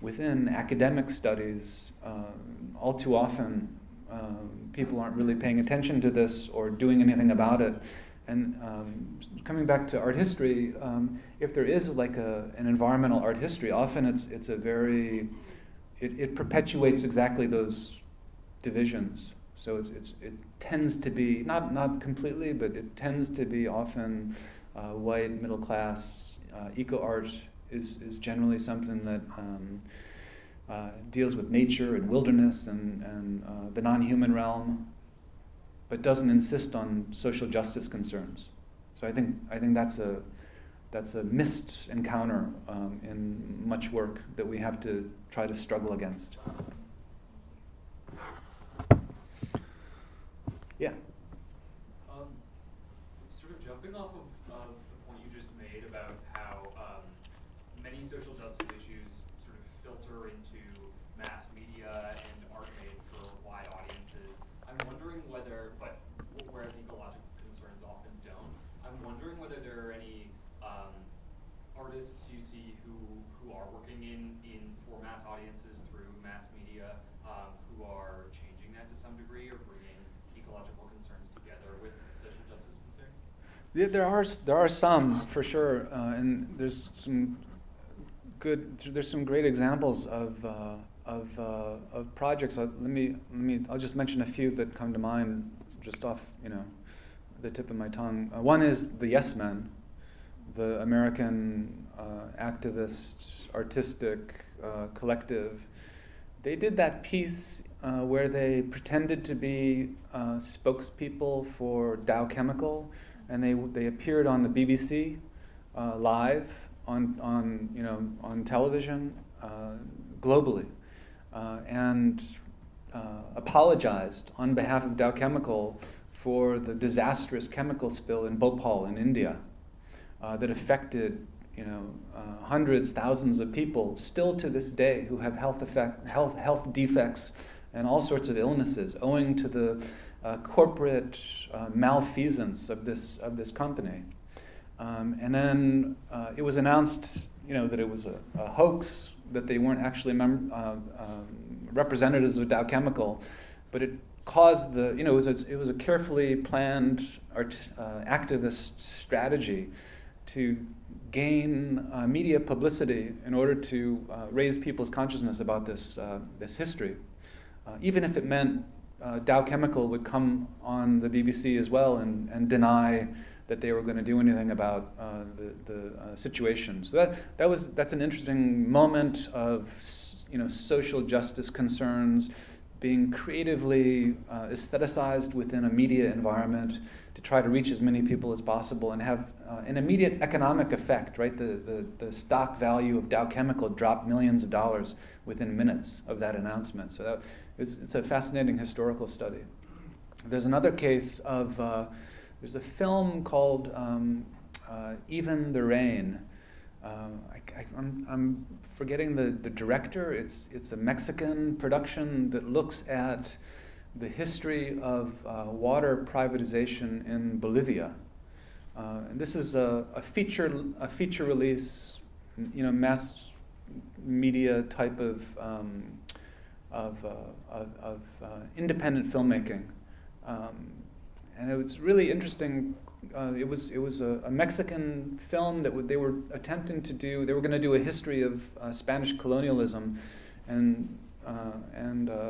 within academic studies, all too often, people aren't really paying attention to this or doing anything about it. And coming back to art history, if there is like an environmental art history, often it perpetuates exactly those divisions. So it tends to be, not completely, but it tends to be often white, middle class. Eco art is generally something that deals with nature and wilderness and the non-human realm, but doesn't insist on social justice concerns. So I think that's a missed encounter in much work that we have to try to struggle against. Yeah. Sort of jumping off of the point you just made about how many social justice issues sort of filter into mass media and art made for wide audiences. I'm wondering whereas ecological concerns often don't, I'm wondering whether there are any artists you see who are working for mass audiences through mass media who are changing that to some degree or bringing ecological concerns together with social justice concerns? Yeah, there are some for sure, and there's some great examples of projects. I'll just mention a few that come to mind just off the tip of my tongue. One is the Yes Men, the American activist artistic collective. They did that piece where they pretended to be spokespeople for Dow Chemical, and they appeared on the BBC live on television globally, and apologized on behalf of Dow Chemical for the disastrous chemical spill in Bhopal in India that affected hundreds, thousands of people still to this day who have health defects and all sorts of illnesses owing to the corporate malfeasance of this company. And then it was announced, that it was a hoax, that they weren't actually representatives of Dow Chemical, but it caused it was a carefully planned activist strategy to gain media publicity in order to raise people's consciousness about this history, even if it meant Dow Chemical would come on the BBC as well and deny that they were going to do anything about the situation. So that's an interesting moment of social justice concerns being creatively aestheticized within a media environment to try to reach as many people as possible and have an immediate economic effect, right? The stock value of Dow Chemical dropped millions of dollars within minutes of that announcement. So it's a fascinating historical study. There's another case of, there's a film called Even the Rain. I'm forgetting the director. It's a Mexican production that looks at the history of water privatization in Bolivia. And this is a feature release, mass media type of independent filmmaking, and it was really interesting. It was a Mexican film that they were attempting to do. They were going to do a history of Spanish colonialism, and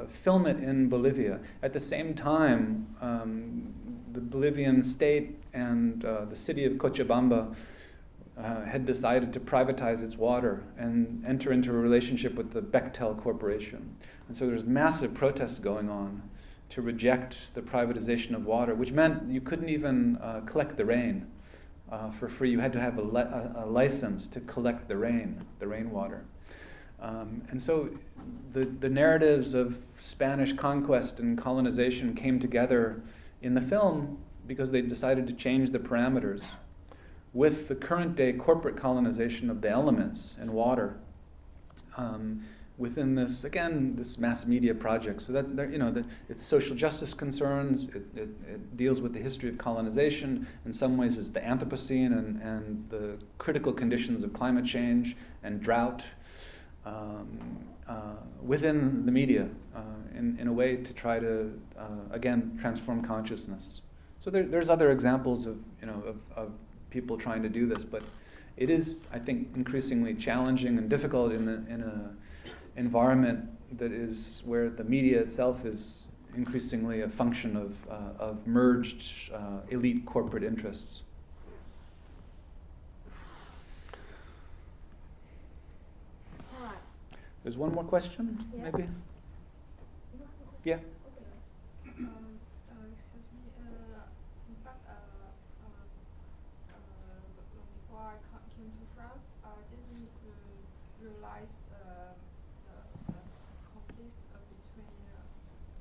film it in Bolivia. At the same time, the Bolivian state and the city of Cochabamba had decided to privatize its water and enter into a relationship with the Bechtel Corporation. And so there's massive protests going on to reject the privatization of water, which meant you couldn't even collect the rain for free. You had to have a license to collect the rainwater. And so the narratives of Spanish conquest and colonization came together in the film because they decided to change the parameters with the current day corporate colonization of the elements and water within this mass media project. So that it's social justice concerns. It deals with the history of colonization. In some ways, it's the Anthropocene and the critical conditions of climate change and drought within the media in a way to try to again transform consciousness. So there's other examples of people trying to do this, but it is, I think, increasingly challenging and difficult in a environment that is where the media itself is increasingly a function of merged elite corporate interests. There's one more question, Yes. maybe? Yeah. Excuse me. In fact, before I came to France, I didn't realize the conflict between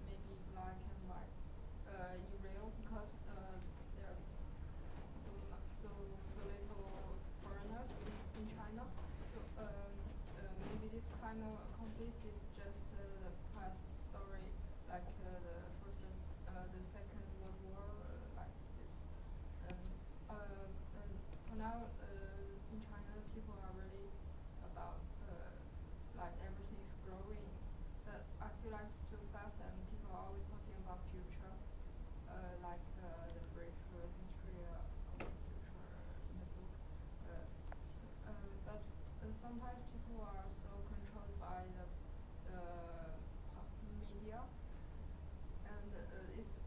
maybe black and white in real, because there's so little foreigners in China. So maybe this kind of conflict is just the past story, like the first, the Second World War, like this. And for now, in China, people are really about like everything is growing, but I feel like it's too fast, and people are always talking about future, like the brief history of the future in the book. But sometimes people are so controlled by the media, and it's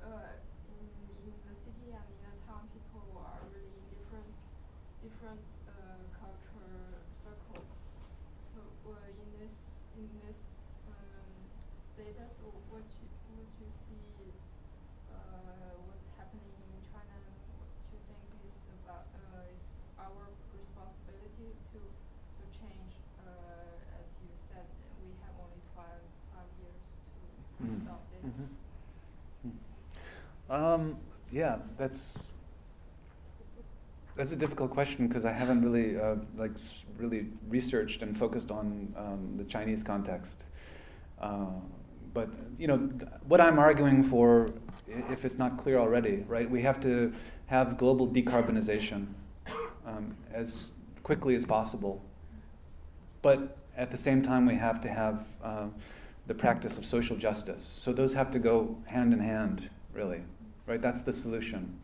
in the city and in the town, people are really in different culture circles. So in this status, what you see, what's happening in China, and what you think is about is our responsibility to change. As you said, we have only 5 years to stop this. Yeah, that's a difficult question because I haven't really really researched and focused on the Chinese context. But what I'm arguing for, if it's not clear already, right? We have to have global decarbonization as quickly as possible. But at the same time, we have to have the practice of social justice. So those have to go hand in hand, really, right? That's the solution.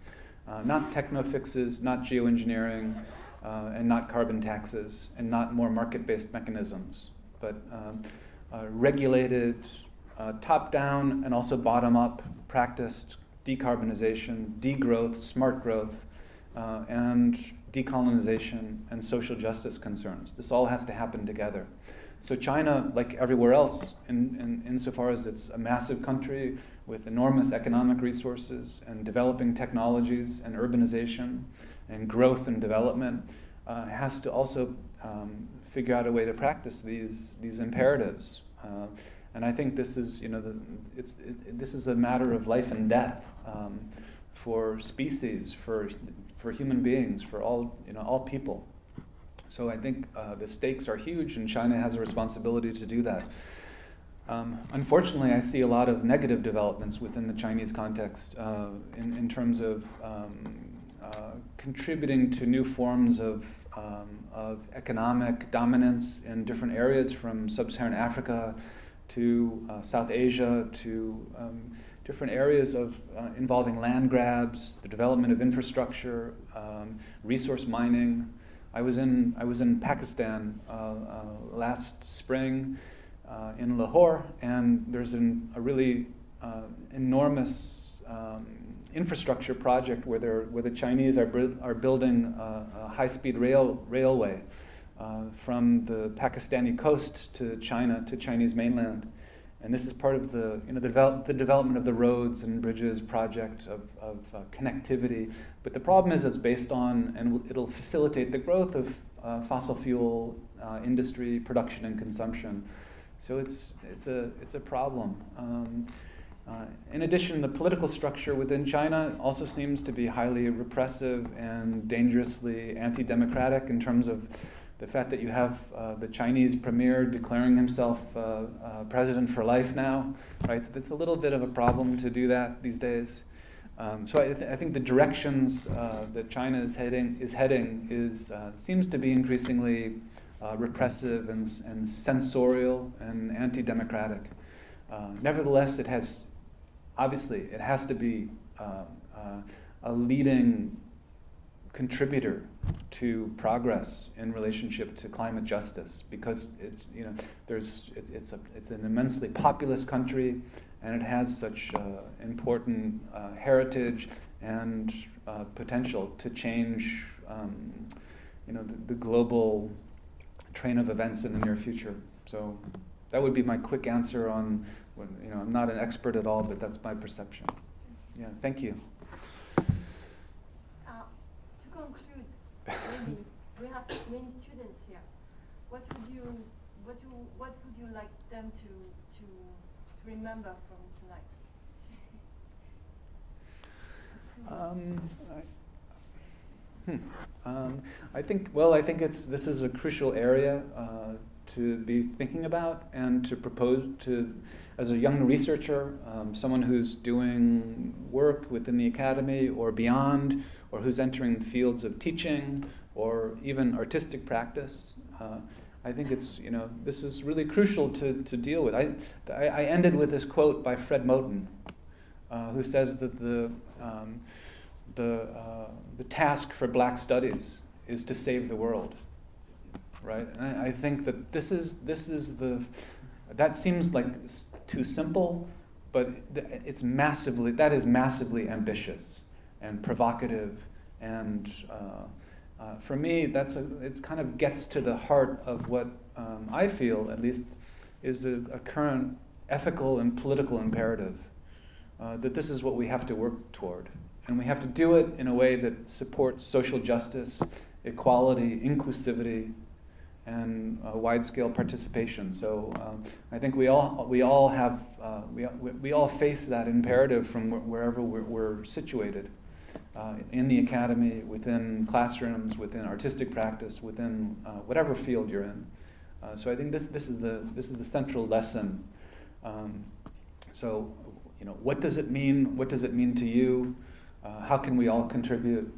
Not techno fixes, not geoengineering, and not carbon taxes, and not more market-based mechanisms, but regulated, top-down and also bottom-up practiced decarbonization, degrowth, smart growth, and decolonization and social justice concerns. This all has to happen together. So China, like everywhere else, insofar as it's a massive country with enormous economic resources and developing technologies and urbanization and growth and development, has to also figure out a way to practice these imperatives. And I think this is, this is a matter of life and death for species, for human beings, for all people. So I think the stakes are huge, and China has a responsibility to do that. Unfortunately, I see a lot of negative developments within the Chinese context in terms of contributing to new forms of economic dominance in different areas, from sub-Saharan Africa to South Asia, to different areas of involving land grabs, the development of infrastructure, resource mining. I was in Pakistan last spring in Lahore, and there's a really enormous infrastructure project where the Chinese are building a high-speed railway from the Pakistani coast to China, to Chinese mainland. And this is part of the development of the roads and bridges project of connectivity. But the problem is it's based on, and it'll facilitate the growth of fossil fuel industry, production and consumption. So it's a problem. In addition, the political structure within China also seems to be highly repressive and dangerously anti-democratic, in terms of the fact that you have the Chinese premier declaring himself president for life now, right? It's a little bit of a problem to do that these days. So I think the directions that China is heading seems to be increasingly repressive and censorial and anti-democratic. Nevertheless, it has to be a leading contributor to progress in relationship to climate justice, because it's an immensely populous country, and it has such important heritage and potential to change the global train of events in the near future. So that would be my quick answer on. I'm not an expert at all, but that's my perception. Yeah, thank you. To conclude, maybe we have many students here. What would you like them to remember from tonight? I think this is a crucial area to be thinking about and to propose to, as a young researcher, someone who's doing work within the academy or beyond, or who's entering fields of teaching or even artistic practice. I think this is really crucial to deal with. I ended with this quote by Fred Moten, who says that the task for Black studies is to save the world, right? And I think that that seems like too simple, but that is massively ambitious and provocative, and for me, it kind of gets to the heart of what I feel, at least, is a current ethical and political imperative, that this is what we have to work toward. And we have to do it in a way that supports social justice, equality, inclusivity, and wide-scale participation. So I think we all face that imperative from wherever we're situated, in the academy, within classrooms, within artistic practice, within whatever field you're in. So I think this is the central lesson. So, what does it mean? What does it mean to you? How can we all contribute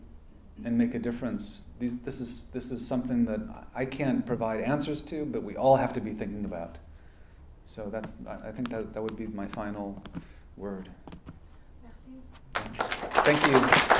and make a difference? This is something that I can't provide answers to, but we all have to be thinking about. So I think that would be my final word. Merci. Thank you.